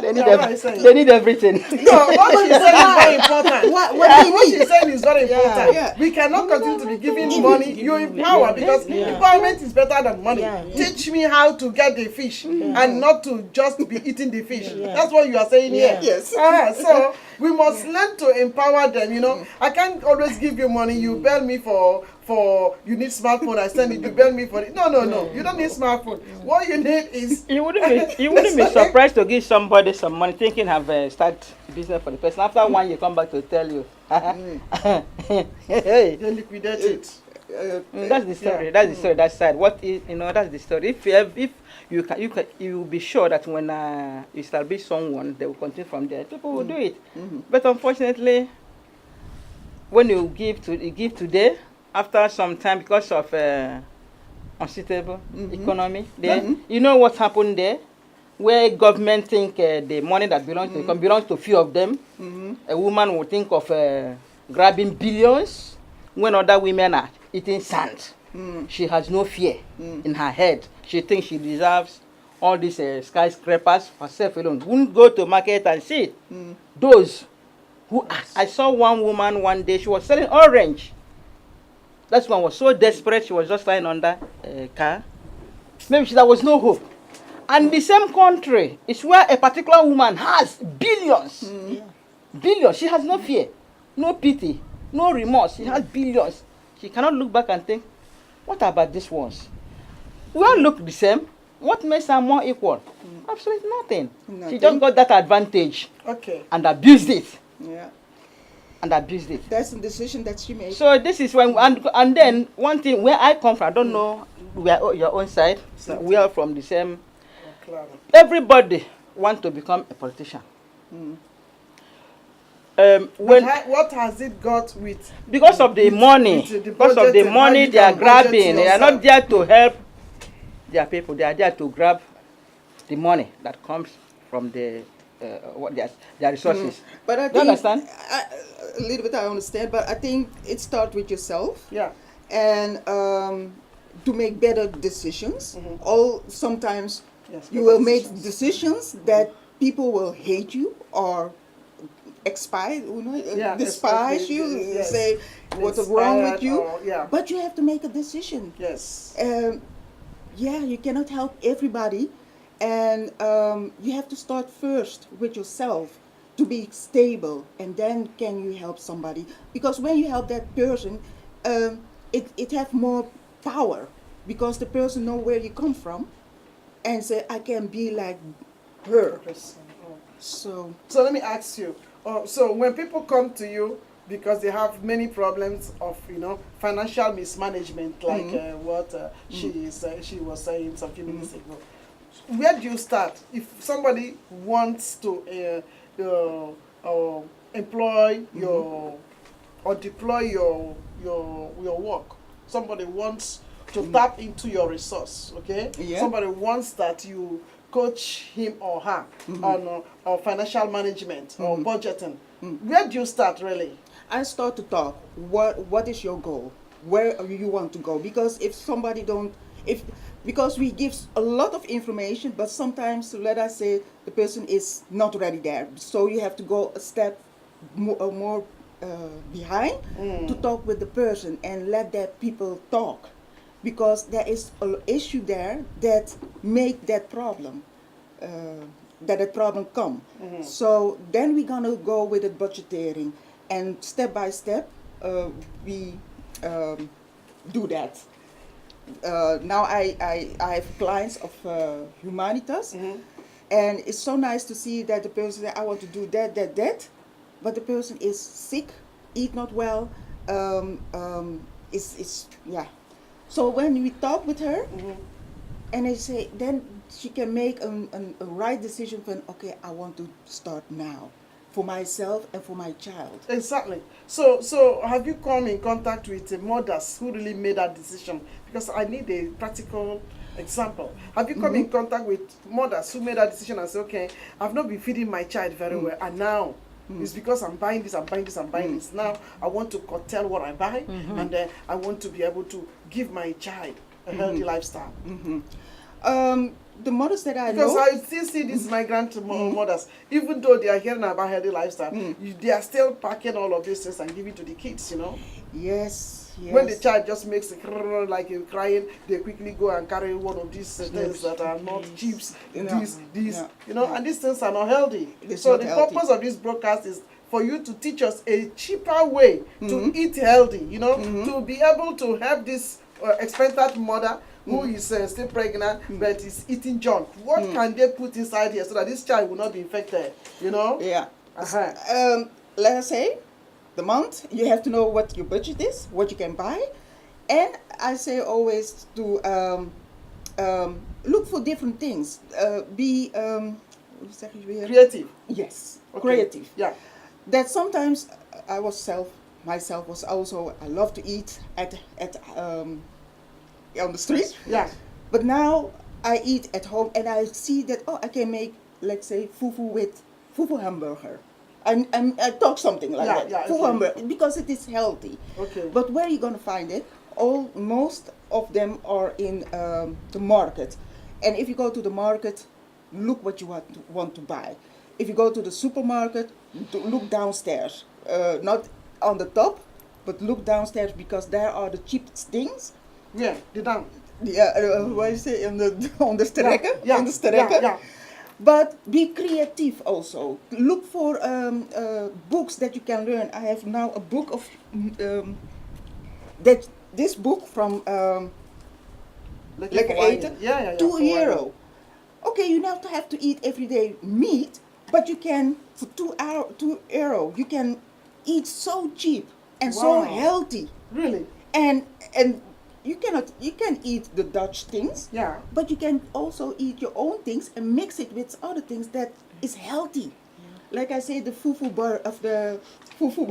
They need everything. No, what she said is very important. What she said is very important. Yeah. We cannot continue to be giving money. You empower because empowerment is better than money. Teach me how to get the fish and not to just be eating the fish. That's what you are saying here. Yes. So we must learn to empower them. I can't always give you money. You bail me for you need smartphone. I send it. You bail me for it. No. You don't need smartphone. What you need is You wouldn't be surprised to give somebody some money thinking have start business for the person. After 1 year, come back to tell you. Hey. they liquidate it. That's the story. That's the story. That side. What is that's the story. If you will be sure that when you establish someone, they will continue from there. People will do it. But unfortunately, when you give today, after some time, because of unsuitable economy, then you know what happened there, where government think the money that belongs to belongs to few of them. A woman will think of grabbing billions when other women are eating sand. She has no fear in her head. She thinks she deserves all these skyscrapers for herself alone. Wouldn't go to market and see it. Those who I saw one woman one day, she was selling orange. That one was so desperate, she was just lying under a car. Maybe there was no hope. And the same country is where a particular woman has billions. Billions. She has no fear, no pity, no remorse. She has billions. She cannot look back and think, what about these ones? We all look the same. What makes her more equal? Absolutely nothing. She just got that advantage and abused it. And abused it. That's the decision that she made. So this is when, and then one thing where I come from, I don't know where your own side, we are from the same. Everybody wants to become a politician. What has it got with? Because of the money. Because of the money they are grabbing. They are not there to help their people. They are there to grab the money that comes from the their resources. But I think, do you understand? A little bit I understand, but I think it starts with yourself. Yeah. And to make better decisions. Sometimes you will make decisions that people will hate you or despise you, say what's wrong with you. But you have to make a decision. Yes. You cannot help everybody. And you have to start first with yourself to be stable, and then can you help somebody? Because when you help that person, it have more power, because the person know where you come from, and say, I can be like her. So let me ask you. So when people come to you because they have many problems of financial mismanagement, like what she was saying some few minutes ago. Where do you start? If somebody wants to employ your or deploy your work, somebody wants to tap into your resource, okay? Somebody wants that you coach him or her on financial management or budgeting. Where do you start really? I start to talk. What is your goal? Where you want to go? Because if somebody because we give a lot of information, but sometimes, let us say, the person is not ready there. So you have to go a step more behind to talk with the person and let that people talk. because there is an issue there that make that problem, that problem come. So then we're gonna go with the budgeteering, and step by step we do that. Now I have clients of Humanitas, and it's so nice to see that the person says, I want to do that, but the person is sick, eat not well, yeah. So when we talk with her, and I say, then she can make a right decision for, okay, I want to start now, for myself and for my child. Exactly. So have you come in contact with mothers who really made that decision? Because I need a practical example. Have you come in contact with mothers who made that decision and say, okay, I've not been feeding my child very well, and now it's because I'm buying this, I'm buying this, I'm buying this. Now I want to curtail what I buy, and I want to be able to give my child a healthy lifestyle. The mothers that I because know, I still see these migrant mothers, even though they are hearing about healthy lifestyle, they are still packing all of these things and giving to the kids, you know. Yes. When the child just makes a like crying, they quickly go and carry one of these things that are not chips, these, you know, and these things are not healthy. So the purpose of this broadcast is for you to teach us a cheaper way to eat healthy, you know, to be able to help this expectant mother who is still pregnant but is eating junk. What can they put inside here so that this child will not be infected, you know? Yeah. Let us say, the month, you have to know what your budget is, what you can buy. And I say always to look for different things. Be creative. Yes, Okay. creative. Yeah. That sometimes I myself was also, I love to eat at on the street. Yeah. But now I eat at home, and I see that, I can make, let's say, fufu hamburger. And I talk something like that. Yeah, Fufu hamburger, because it is healthy. Okay. But where are you going to find it? Most of them are in the market. And if you go to the market, look what you want to buy. If you go to the supermarket, look downstairs. Not on the top, but look downstairs, because there are the cheapest things. Yeah, the down. Yeah, what you say, on the strekken? Yeah, On the strekken. yeah. But be creative also. Look for books that you can learn. I have now a book of this book from Lekker Eten, yeah, €2. Okay, you don't have to eat every day meat, but you can, for €2, you can eat so cheap and so healthy. Really? And you can eat the Dutch things, but you can also eat your own things and mix it with other things that is healthy. Like I say, the fufu burger. Yeah, fufu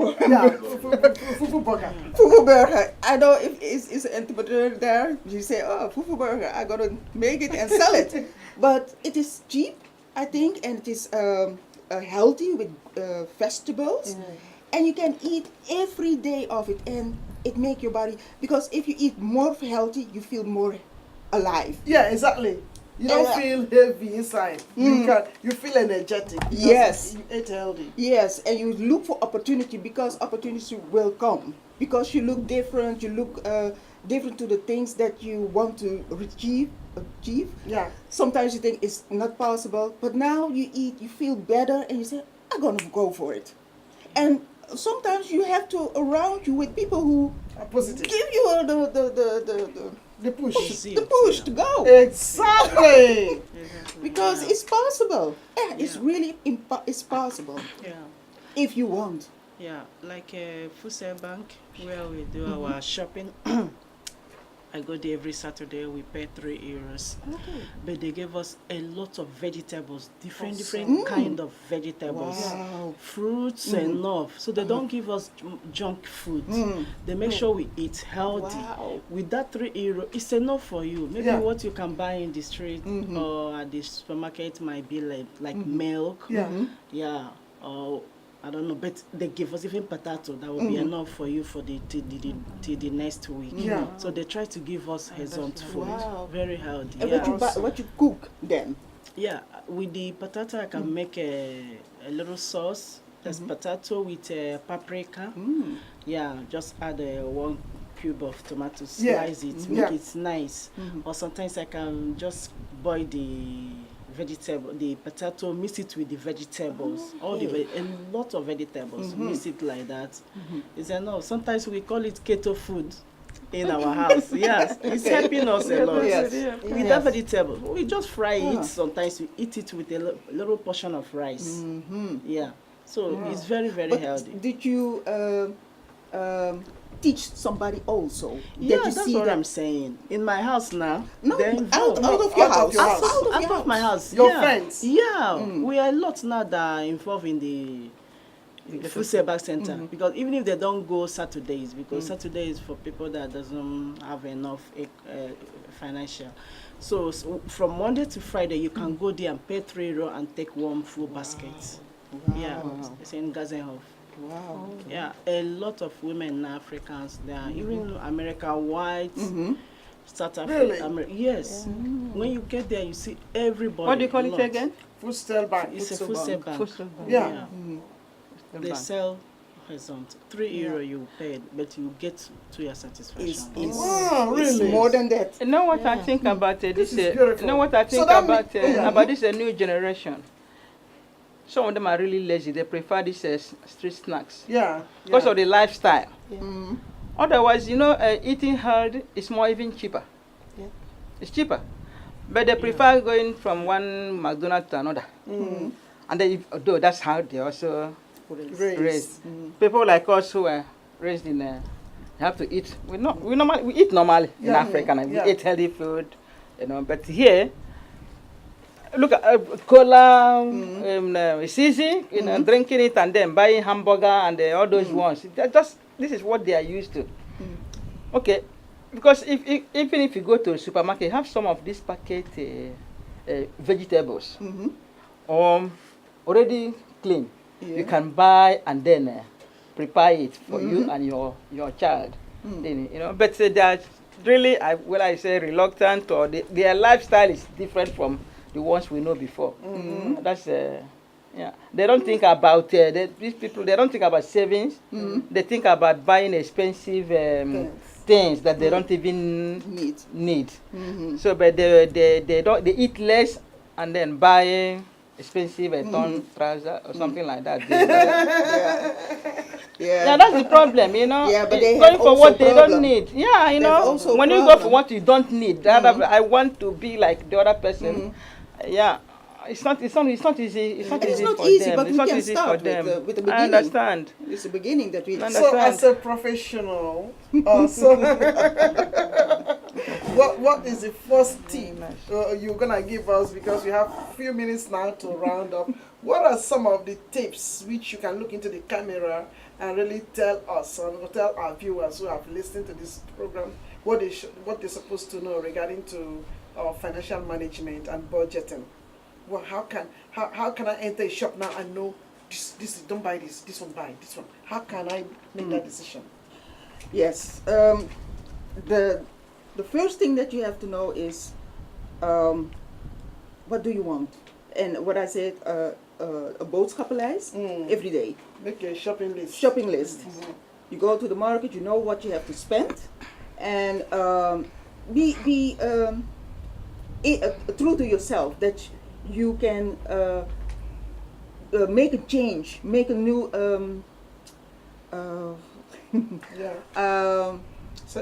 burger. Fufu burger. I know if it's an entrepreneur there, you say, fufu burger, I gotta make it and sell it. But it is cheap, I think, and it is healthy with vegetables. And you can eat every day of it, and it make your body, because if you eat more healthy, you feel more alive. Yeah, exactly. You don't feel heavy inside. You feel energetic. Yes. You eat healthy. Yes, and you look for opportunity, because opportunity will come. Because you look different, you look different to the things that you want to achieve. Yeah. Sometimes you think it's not possible, but now you eat, you feel better, and you say, I'm gonna go for it. And sometimes you have to around you with people who are positive, give you the push to go. Exactly. Because it's possible. It's really it's possible. Yeah. If you want. Yeah, like Fuse Bank, where we do our shopping. I go there every Saturday. We pay €3, but they gave us a lot of vegetables, different kind of vegetables, fruits enough. So they don't give us junk food. They make sure we eat healthy. With that €3, it's enough for you. Maybe what you can buy in the street or at the supermarket might be like milk. Or I don't know, but they give us even potato that will be enough for you for till the next week. So they try to give us healthy food, very healthy. And what you cook then? Yeah, with the potato I can make a little sauce. There's potato with paprika. Yeah, just add 1 cube of tomatoes, slice it, make it nice. Mm-hmm. Or sometimes I can just boil the vegetable, the potato, mix it with the vegetables, a lot of vegetables, mix it like that. It's enough. Sometimes we call it keto food in our house. Yes, it's helping us a lot. Yes. With that vegetable, we just fry it. Sometimes we eat it with a little portion of rice. Yeah, so it's very, very healthy. Did you teach somebody also? Yeah, that you that's see what that? I'm saying. In my house now, No, they're out involved. of your house. Out of my house. Your Yeah. friends. Yeah, we are a lot now that are involved in the food service center, because even if they don't go Saturdays, because Saturday is for people that doesn't have enough financial. So from Monday to Friday, you can go there and pay €3 and take one full basket. Wow. Yeah, it's in Gazenhof. Wow. Yeah, a lot of women Africans, they are even America white, South Africa. Really? Yes. When you get there, you see everybody. What do you call a it lot. again? Food sale bank. It's a food sale bank. Food sale bank. Yeah. They sell horizontal. €3 you paid, but you get to your satisfaction. Wow, It's really? more than that. You know what I think about this? This is beautiful. You know what I think So that about this new generation? Some of them are really lazy. They prefer these street snacks Yeah. because of the lifestyle. Mm. Otherwise, eating healthy is more even cheaper. Yeah. It's cheaper. But they prefer going from one McDonald's to another. And then, although that's how they also raised. People like us who are raised in, have to eat. We eat normally in Africa, and we eat healthy food, But here, look at cola. It's easy, drinking it and then buying hamburger and all those ones. This is what they are used to. Okay, because even if you go to a supermarket, you have some of these packet vegetables, already clean. You can buy and then prepare it for you and your child. Then, but they are really, I say reluctant, or their lifestyle is different from the ones we know before. That's they don't think about these people. They don't think about savings. They think about buying expensive things that they don't even need. So, but they eat less and then buy expensive torn trouser or something like that. Yeah, that's the problem, Yeah, but they going have for also what they problem. don't need. Yeah, also when you go for what you don't need, I want to be like the other person. Yeah, it's not easy. It's not easy It's for not them. easy, but It's we not can easy start for them. with the beginning. I understand. It's the beginning that we So as a professional, what is the first tip you're gonna give us, because we have a few minutes now to round up? What are some of the tips which you can look into the camera and really tell us, or tell our viewers who have listened to this program, what they're supposed to know regarding to financial management and budgeting? Well, how can I enter a shop now and know this don't buy this one buy this one? How can I make that decision? Yes. The first thing that you have to know is what do you want? And what I said, a boodschappenlijst every day. Make a shopping list. Shopping list. You go to the market, you know what you have to spend, and be true to yourself, that you can make a change, make a new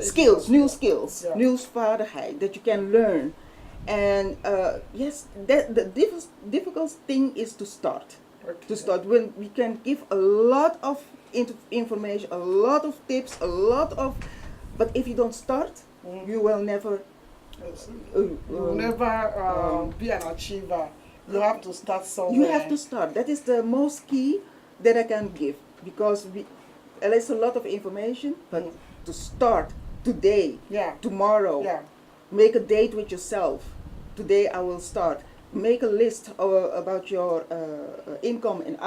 skills, new skills, new vaardigheid that you can learn. And yes, the difficult thing is to start. Okay. To start, when we can give a lot of information, a lot of tips, but if you don't start, you will never. You will never be an achiever. You have to start somewhere. You have to start. That is the most key that I can give, because there's a lot of information, but to start today, tomorrow, make a date with yourself. Today I will start. Make a list about your income and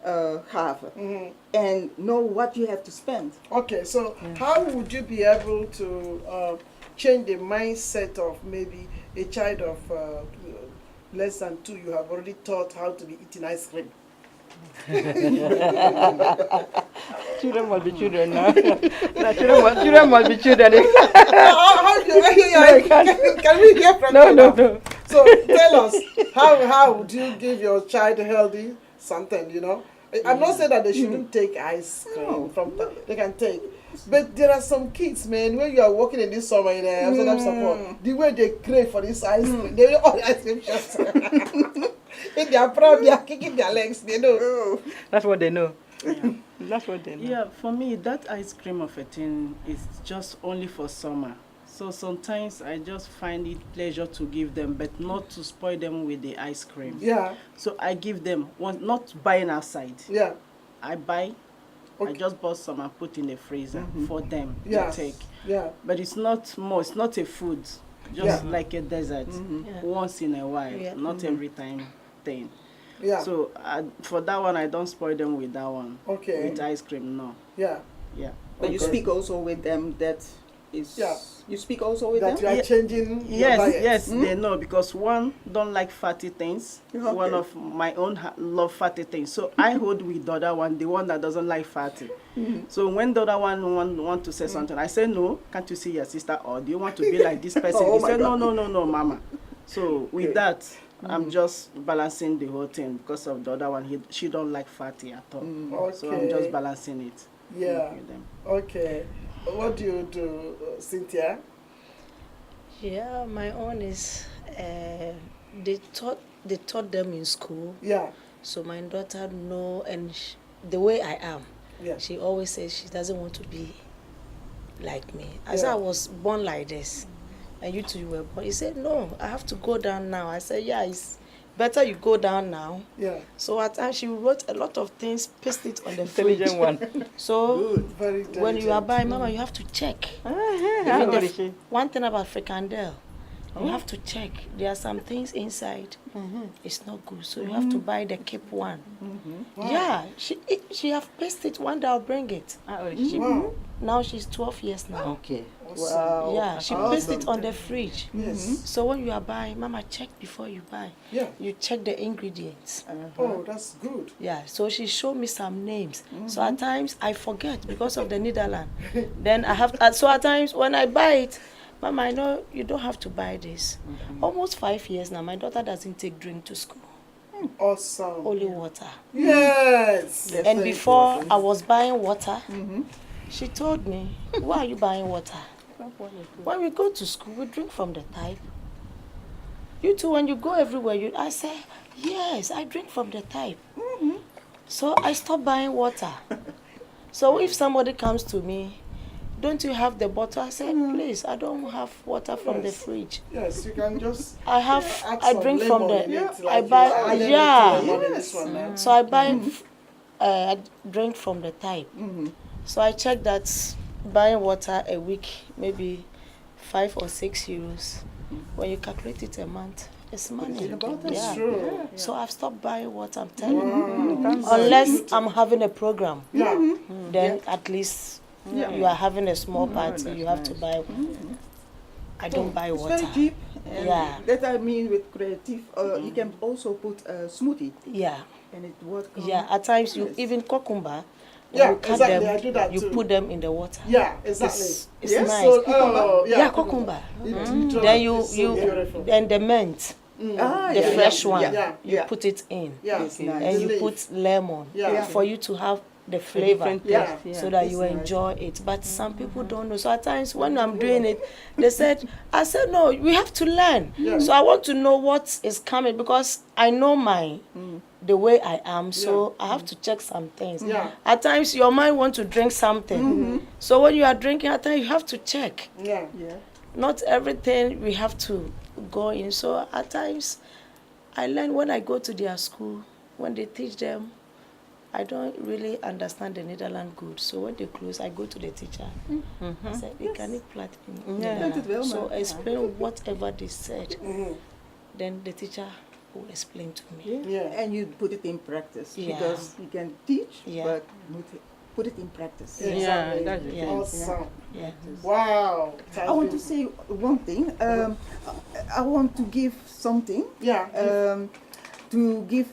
uitgaven, and know what you have to spend. Okay, so how would you be able to change the mindset of maybe a child of less than 2? You have already taught how to be eating ice cream. Children must be children now. No, children must be children. How do you, can we hear from you? No. So tell us, how do you give your child healthy something, you know? I'm not saying that they shouldn't take ice cream they can take. But there are some kids, man, when you are working in this summer in Amsterdam support, the way they crave for this ice cream, they all ice cream shops. If they are proud, they are kicking their legs, they know. That's what they know. Yeah. That's what they know. Yeah, for me, that ice cream of a thing is just only for summer. So sometimes I just find it pleasure to give them, but not to spoil them with the ice cream. Yeah. So I give them one, not buying outside. Yeah. I buy. Okay. I just bought some and put in the freezer for them to take. Yeah. But it's not more. It's not a food, just like a dessert. Once in a while, not every time thing. Yeah. So for that one, I don't spoil them with that one. Okay. With ice cream, no. Yeah. Yeah. But you speak also with them that is. Yeah. You speak also with that them. You are changing. Your diet. Yes, they know, because one don't like fatty things. Okay. One of my own love fatty things. So I hold with the other one, the one that doesn't like fatty. So when the other one want to say something, I say, no, can't you see your sister? Or do you want to be like this person? He said, no, mama. So with that, I'm just balancing the whole thing, because of the other one. She don't like fatty at all. Okay. So I'm just balancing it. Yeah. With them. Okay. What do you do, Cynthia? Yeah, my own is they taught them in school. Yeah. So my daughter know, and the way I am, she always says she doesn't want to be like me. I said I was born like this, and you two you were born. He said no, I have to go down now. I said yeah, it's better you go down now. Yeah. So at times she wrote a lot of things, pasted it on the fridge. Intelligent one. So Very when you are buying, Mama, you have to check. How old is she? One thing about fricandel, you have to check. There are some things inside. It's not good, so you have to buy the keep one. Wow. Yeah, she have pasted one day. I'll bring it. How old is she? Wow. Now she's 12 years now. Okay. Wow. Yeah, she pasted it on the fridge. Yes. So when you are buying, Mama, check before you buy. Yeah. You check the ingredients. Oh, that's good. Yeah, so she showed me some names. So at times I forget because of the Netherlands. Then I have, so at times when I buy it, Mama, I know you don't have to buy this. Almost 5 years now, my daughter doesn't take drink to school. Awesome. Only water. Yes. And before I was buying water, she told me, why are you buying water? When we go to school, we drink from the pipe. You too, when you go everywhere, I say, yes, I drink from the pipe. So I stopped buying water. So if somebody comes to me, don't you have the bottle? I say, please, I don't have water from the fridge. Yes, you can just. I drink from the. I buy. So I buy. I drink from the type. So I check that buying water a week, maybe 5 or 6 euros. When you calculate it a month, it's money. That's true. Yeah. So I've stopped buying water. I'm telling you, unless I'm having a program, then at least. You are having a small party, you have to buy. I don't buy water. It's very cheap. That I mean with creative, you can also put a smoothie. Yeah. And it works. Yeah, at times you even cucumber. You cut exactly. them, I do that you too. put them in the water. Yeah, exactly. It's nice. So, cucumber. Then and the mint. The fresh one. You put it in. It's nice. And you put lemon for you to have the flavor, so that you enjoy it. But some people don't know. So at times when I'm doing it, I said, no, we have to learn. So I want to know what is coming, because I know the way I am, so I have to check some things. At times your mind wants to drink something. So when you are drinking, at times you have to check. Not everything we have to go in. So at times I learn when I go to their school, when they teach them, I don't really understand the Netherlands good. So when they close, I go to the teacher. I said, can you plat in So explain whatever they said. Then the teacher will explain to me. And you put it in practice. Because you can teach, but put it in practice. Exactly. Awesome. Wow. I want to say one thing. I want to give something. to give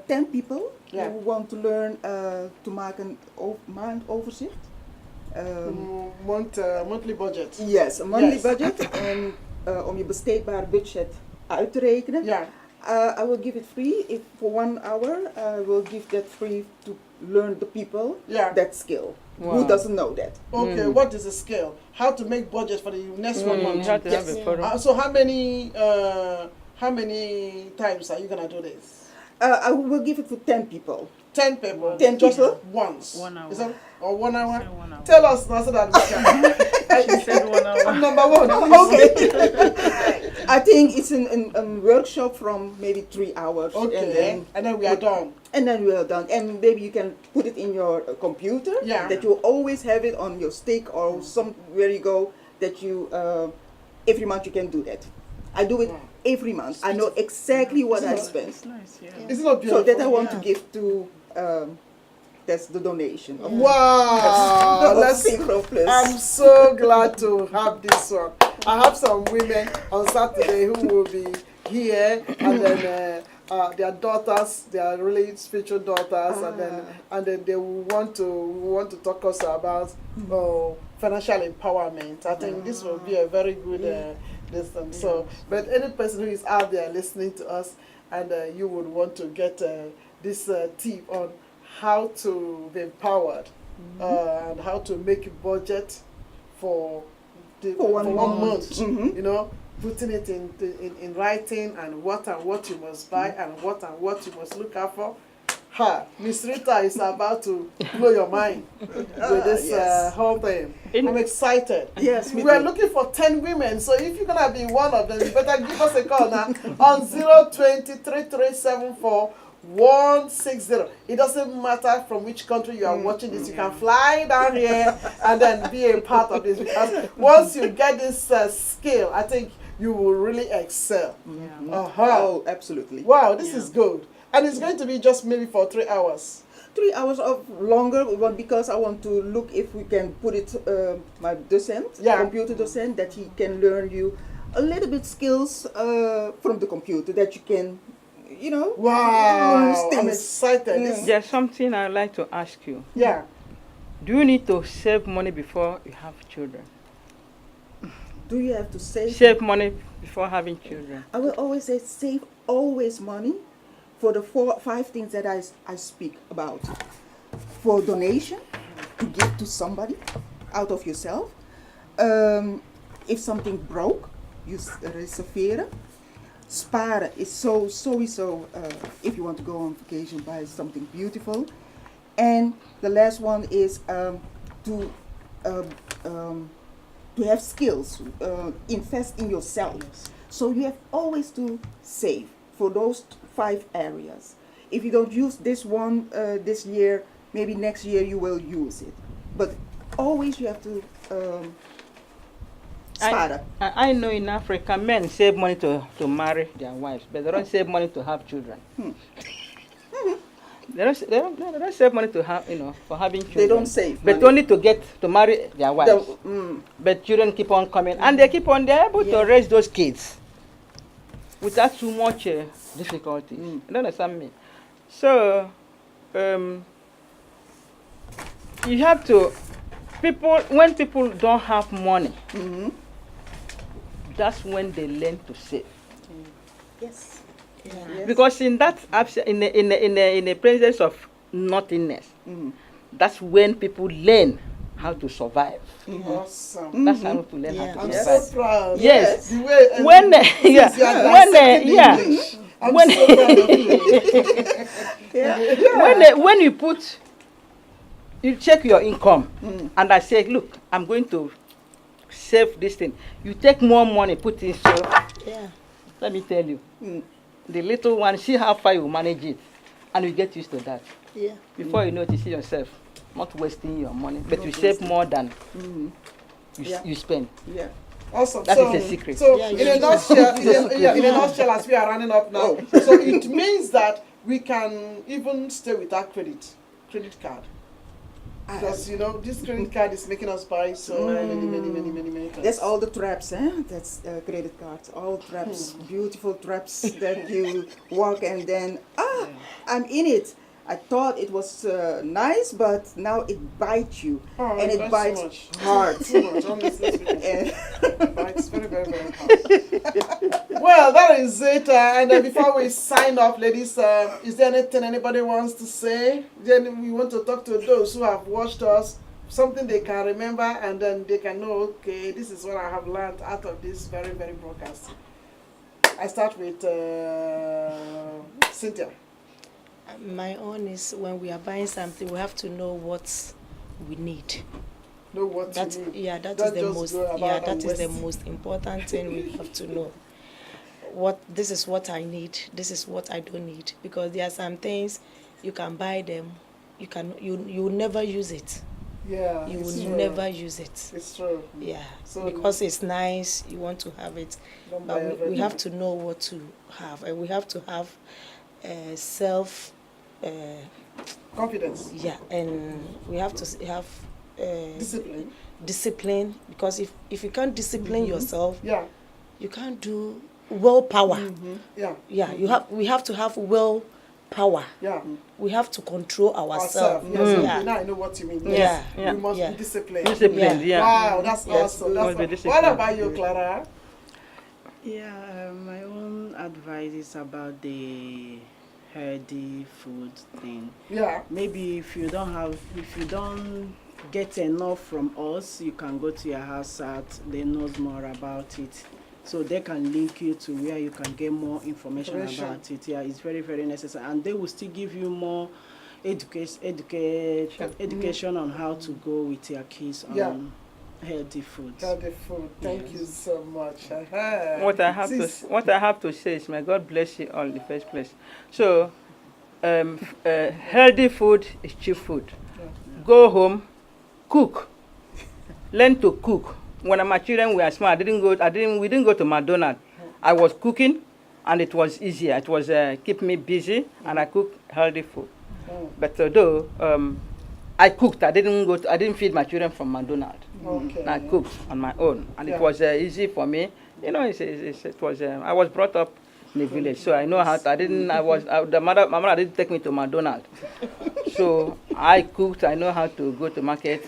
10 people Yeah. who want to learn to make een maandoverzicht. Monthly budget. Yes, a monthly Yes. budget. En om je besteedbare budget uit te rekenen. Yeah. I will give it free. If for 1 hour, I will give that free to learn the people that skill. Wow. Who doesn't know that? Okay, what is the skill? How to make budget for the next 1 month? How to have a forum. So how many times are you gonna do this? I will give it for 10 people. 10 people. 10 Just people? once. 1 hour. Is that, or 1 hour? Say 1 hour. Tell us now so that we can. She said 1 hour. Number one. Okay. I think it's a workshop from maybe 3 hours. Okay. And then we are done. And then we are done. And maybe you can put it in your computer. Yeah. That you always have it on your stick or somewhere you go. That you every month you can do that. I do it every month. I know exactly what I spend. It's nice, yeah. Isn't it beautiful? So that I want to give to. That's the donation. Of Wow. Let's Synchroon Plus. I'm so glad to have this one. I have some women on Saturday who will be here, and then their daughters, they are really spiritual daughters, and then they will want to talk also about financial empowerment. I think this will be a very good lesson. So, but any person who is out there listening to us, and you would want to get this tip on how to be empowered and how to make a budget for one month. You know, putting it in writing and what you must buy and what you must look out for. Miss Rita is about to blow your mind with this whole thing. I'm excited. Yes, we are looking for 10 women, so if you're gonna be one of them, you better give us a call now on 020-3374-160. It doesn't matter from which country you are watching this. You can fly down here and then be a part of this, because once you get this skill, I think you will really excel. Oh, absolutely. Wow, this is good. And it's going to be just maybe for 3 hours. 3 hours of longer, but because I want to look if we can put it, my docent, computer docent, that he can learn you a little bit skills from the computer that you can, you know. Wow, I'm excited. There's something I'd like to ask you. Yeah. Do you need to save money before you have children? Do you have to save money before having children? I will always say save always money for the 5 things that I speak about. For donation, to give to somebody out of yourself. If something broke, you reserveren. Sparen is sowieso if you want to go on vacation, buy something beautiful. And the last one is to have skills, invest in yourself. So you have always to save for those 5 areas. If you don't use this one this year, maybe next year you will use it. But always you have to sparen. I know in Africa men save money to marry their wives, but they don't save money to have children. They don't save money to have, for having children. They don't save but money. only to marry their wives. But children keep on coming, and they're able to raise those kids without too much difficulty. You don't understand me? So, you have to, when people don't have money, that's when they learn to save. Yes. Because in that in the presence of nothingness, that's when people learn how to survive. Awesome. That's how to learn how to I'm survive. so proud. Yes. The way, When I'm so proud of you. when you check your income, and I say, look, I'm going to save this thing. You take more money, put in. So let me tell you, the little one, see how far you manage it, and you get used to that. Yeah. Before you know it, you see yourself not wasting your money, but you save more than you spend. Yeah. Awesome. That is the secret. So in a nutshell, in a nutshell, as we are running up now, so it means that we can even stay without credit card. Because, you know, this credit card is making us buy so many things. That's all the traps, eh? That's credit cards, all traps, beautiful traps that you walk and then, I'm in it. I thought it was nice, but now it bites you. Oh, and it bites hard. Too much, honestly. It bites very, very, very hard. Well, that is it. And before we sign off, ladies, is there anything anybody wants to say? Then we want to talk to those who have watched us, something they can remember, and then they can know, okay, this is what I have learned out of this very, very broadcast. I start with Cynthia. My own is when we are buying something, we have to know what we need. Know what you need. Yeah, that Don't is the just most. go about Yeah, and that is the waste. most important thing we have to know. This is what I need. This is what I don't need, because there are some things you can buy them, you will never use it. Yeah, You will true. never use it. It's true. Yeah, So because it's nice, you want to have it, don't buy but we everything. have to know what to have, and we have to have self. Confidence. Yeah, and we have to have Discipline. discipline, because if you can't discipline yourself, Yeah. you can't do willpower. Yeah. Yeah, we have to have willpower. Yeah. We have to control ourselves. Yes, okay, Yeah. now I know what you mean. Yeah. Yes. Yeah. We must Yeah. be disciplined. Disciplined, yeah. Wow, that's Yes, awesome. we That's must be awesome. disciplined. What about you, Clara? Yeah, my own advice is about the healthy food thing. Yeah. Maybe if you don't get enough from us, you can go to your house out. They knows more about it, so they can link you to where you can get more information about it. Yeah, it's very, very necessary, and they will still give you more education on how to go with your kids on healthy food. Healthy food. Thank you so much. What I have to say is, may God bless you all in the first place. So, healthy food is cheap food. Yeah. Go home, cook, learn to cook. When my children were small, we didn't go to McDonald's. I was cooking, and it was easier. It was keep me busy, and I cook healthy food. But although I cooked, I didn't feed my children from McDonald's. Okay. I cooked on my own, and it was easy for me. You know, it was. I was brought up in the village, so I know how. My mother didn't take me to McDonald's, so I cooked. I know how to go to market.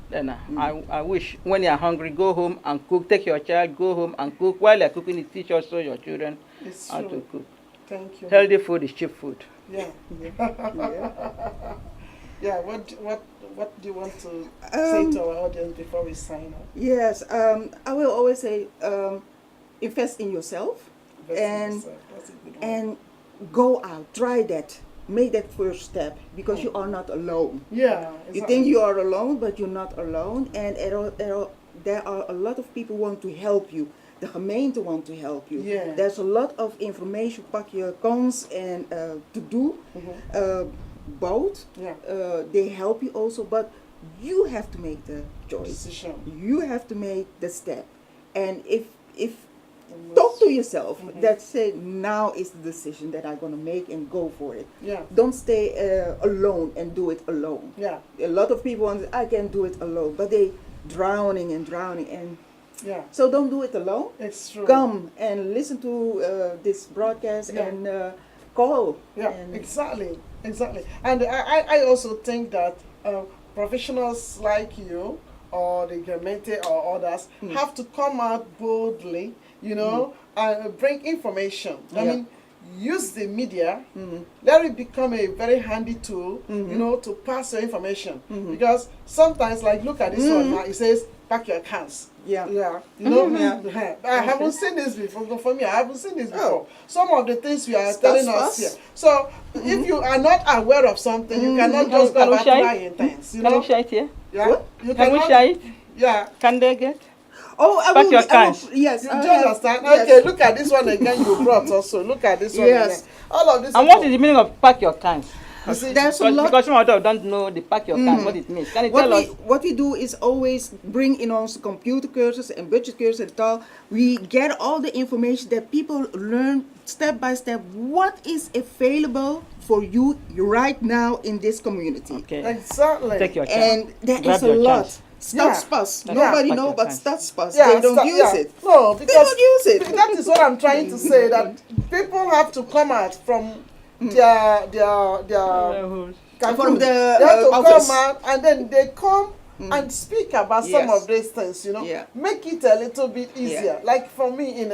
Then I wish when you are hungry, go home and cook. Take your child, go home and cook. While you are cooking, you teach also your children It's how true. to cook. Thank you. Healthy food is cheap food. Yeah. Yeah. What do you want to say to our audience before we sign off? Yes, I will always say, invest in yourself. Invest in And yourself. That's a good one. and go out, try that, make that first step, because you are not alone. Yeah. You think you are alone, but you're not alone, and there are a lot of people who want to help you. The gemeente want to help you. Yeah. There's a lot of information, pak je kans and to do, both. Yeah. They help you also, but you have to make the choice. Decision. You have to make the step, and if talk to yourself, that say now is the decision that I'm gonna make and go for it. Yeah. Don't stay alone and do it alone. Yeah. A lot of people want, I can do it alone, but they drowning and Yeah. so don't do it alone. It's true. Come and listen to this broadcast and call. Yeah, and exactly. And I also think that professionals like you or the Gemeente or others have to come out boldly, you know, and bring information. I mean, use the media, let it become a very handy tool, you know, to pass your information. Because sometimes, like, look at this one now, it says, pack your cans. Yeah. Yeah, you know, Yeah. I haven't seen this before. For me, I haven't seen this before. Oh. Some of the things you are That's telling us fast. here. So, if you are not aware of something, you cannot just go Can we about share it? trying things. You Can know? we share it here? Yeah. What? You Can we cannot- share it? Yeah. Can they get? Oh, I Pack will. your I will- cans. Yes. You I do have- understand? yes. Okay, look at this one again you brought also. Look at this one Yes. again. All of this. And what is the meaning of pack your cans? You see, there's a lot. Because some of them don't know the pack your card, what it means. Can you tell us? What we do is always bring in onze computer cursus and budget cursus and tal. We get all the information that people learn step by step what is available for you right now in this community. Okay. exactly. Take your chance. And there Grab is a your lot. chance. Stadspas. Yeah. Nobody Yeah. know Take your about chance. Stadspas. Yeah, They don't use it. No, They because don't use it. that is what I'm trying to say. That people have to come out from their From the they have to office. come out, and then they come and speak about some Yes. of these things. Yeah. Make it a little bit easier. Like for me in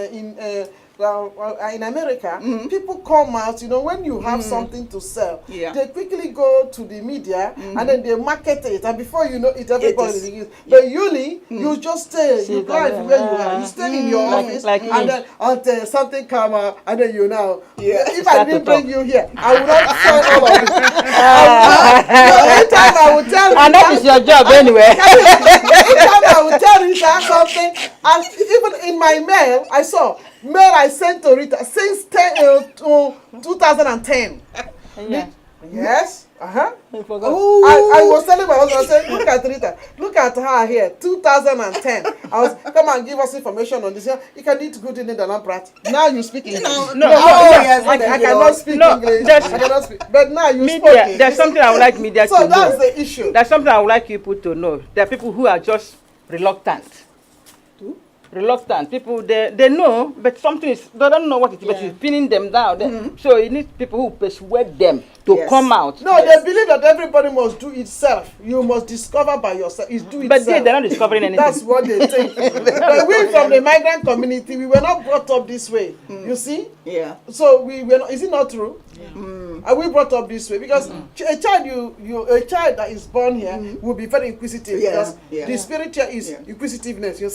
America, people come out, when you have something to sell, Yeah. they quickly go to the media and then they market it, and before you know it, everybody is. use. But usually, you just stay, you drive where you are, you stay in your office, like me. and then until something come out, and then you know. Yeah. If Start I to didn't talk. bring you here, I would not sell all of it. Every time I would tell And that is your job anyway. every time I would tell Rita something, and even in my mail, I sent to Rita since 2010. Yeah. Yes. I forgot. I was telling my husband, I said, look at Rita, look at her here, 2010. I was, come and give us information on this. You can eat good in the Lamprat. Now you speak English. yes, I cannot speak English. I cannot speak. But now you speak Media, English. there's something I would like media So to that's know. the issue. There's something I would like people to know. There are people who are just reluctant. Reluctant. People, they know, but something is, they don't know what it is, but it's pinning them down. So you need people who persuade them to Yes. come out. No, they believe that everybody must do itself. You must discover by yourself. It's do But itself. they're not discovering anything. That's what they think. But we from the migrant community, we were not brought up this way. You see? Yeah. So we were not, is it not true? Are we brought up this way? Because a child that is born here will be very inquisitive, Yeah, because yeah. the spirit here is inquisitiveness. You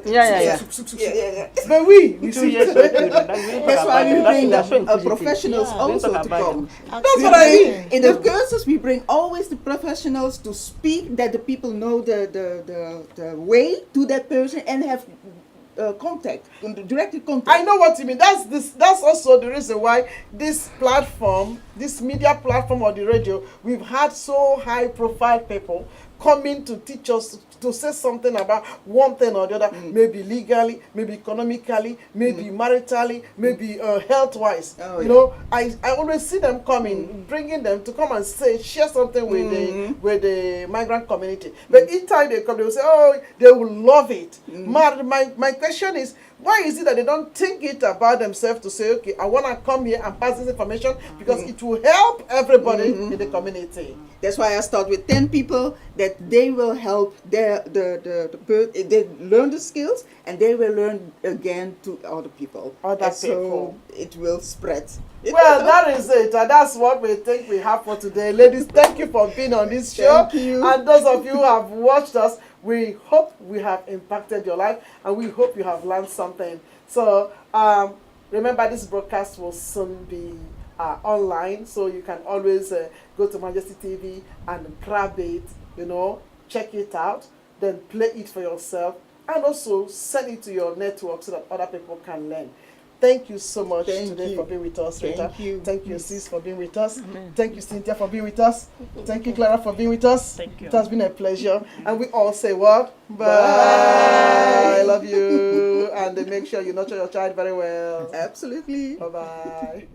Yeah. But we 2 see. years old children. That's why we bring That's so inquisitive. professionals Yeah. also Don't to talk about come. That's what I mean. In the cursus, we bring always the professionals to speak, that the people know the way to that person and have contact, direct contact. I know what you mean. That's also the reason why this platform, this media platform or the radio, we've had so high profile people coming to teach us, to say something about one thing or the other, maybe legally, maybe economically, maybe maritally, maybe health-wise. Oh, you yeah. know, I always see them coming, bringing them to come and share something with the migrant community. But each time they come, they will say, oh, they will love it. My question is, why is it that they don't think it about themselves to say, okay, I want to come here and pass this information because it will help everybody in the community. That's why I start with 10 people, that they will help they learn the skills and they will learn again to other people. Other And so people. it will spread. Well, that is it. And that's what we think we have for today. Ladies, thank you for being on this show. Thank you. And those of you who have watched us, we hope we have impacted your life and we hope you have learned something. So remember, this broadcast will soon be online, so you can always go to Majesty TV and grab it, check it out, then play it for yourself, and also send it to your network so that other people can learn. Thank you so much today for being with us, Rita. Thank you. Thank you, Sis, for being with us. Thank you, Cynthia, for being with us. Thank you, Clara, for being with us. Thank you. It has been a pleasure. And we all say what? Bye. I love you. And make sure you nurture your child very well. Absolutely. Bye-bye.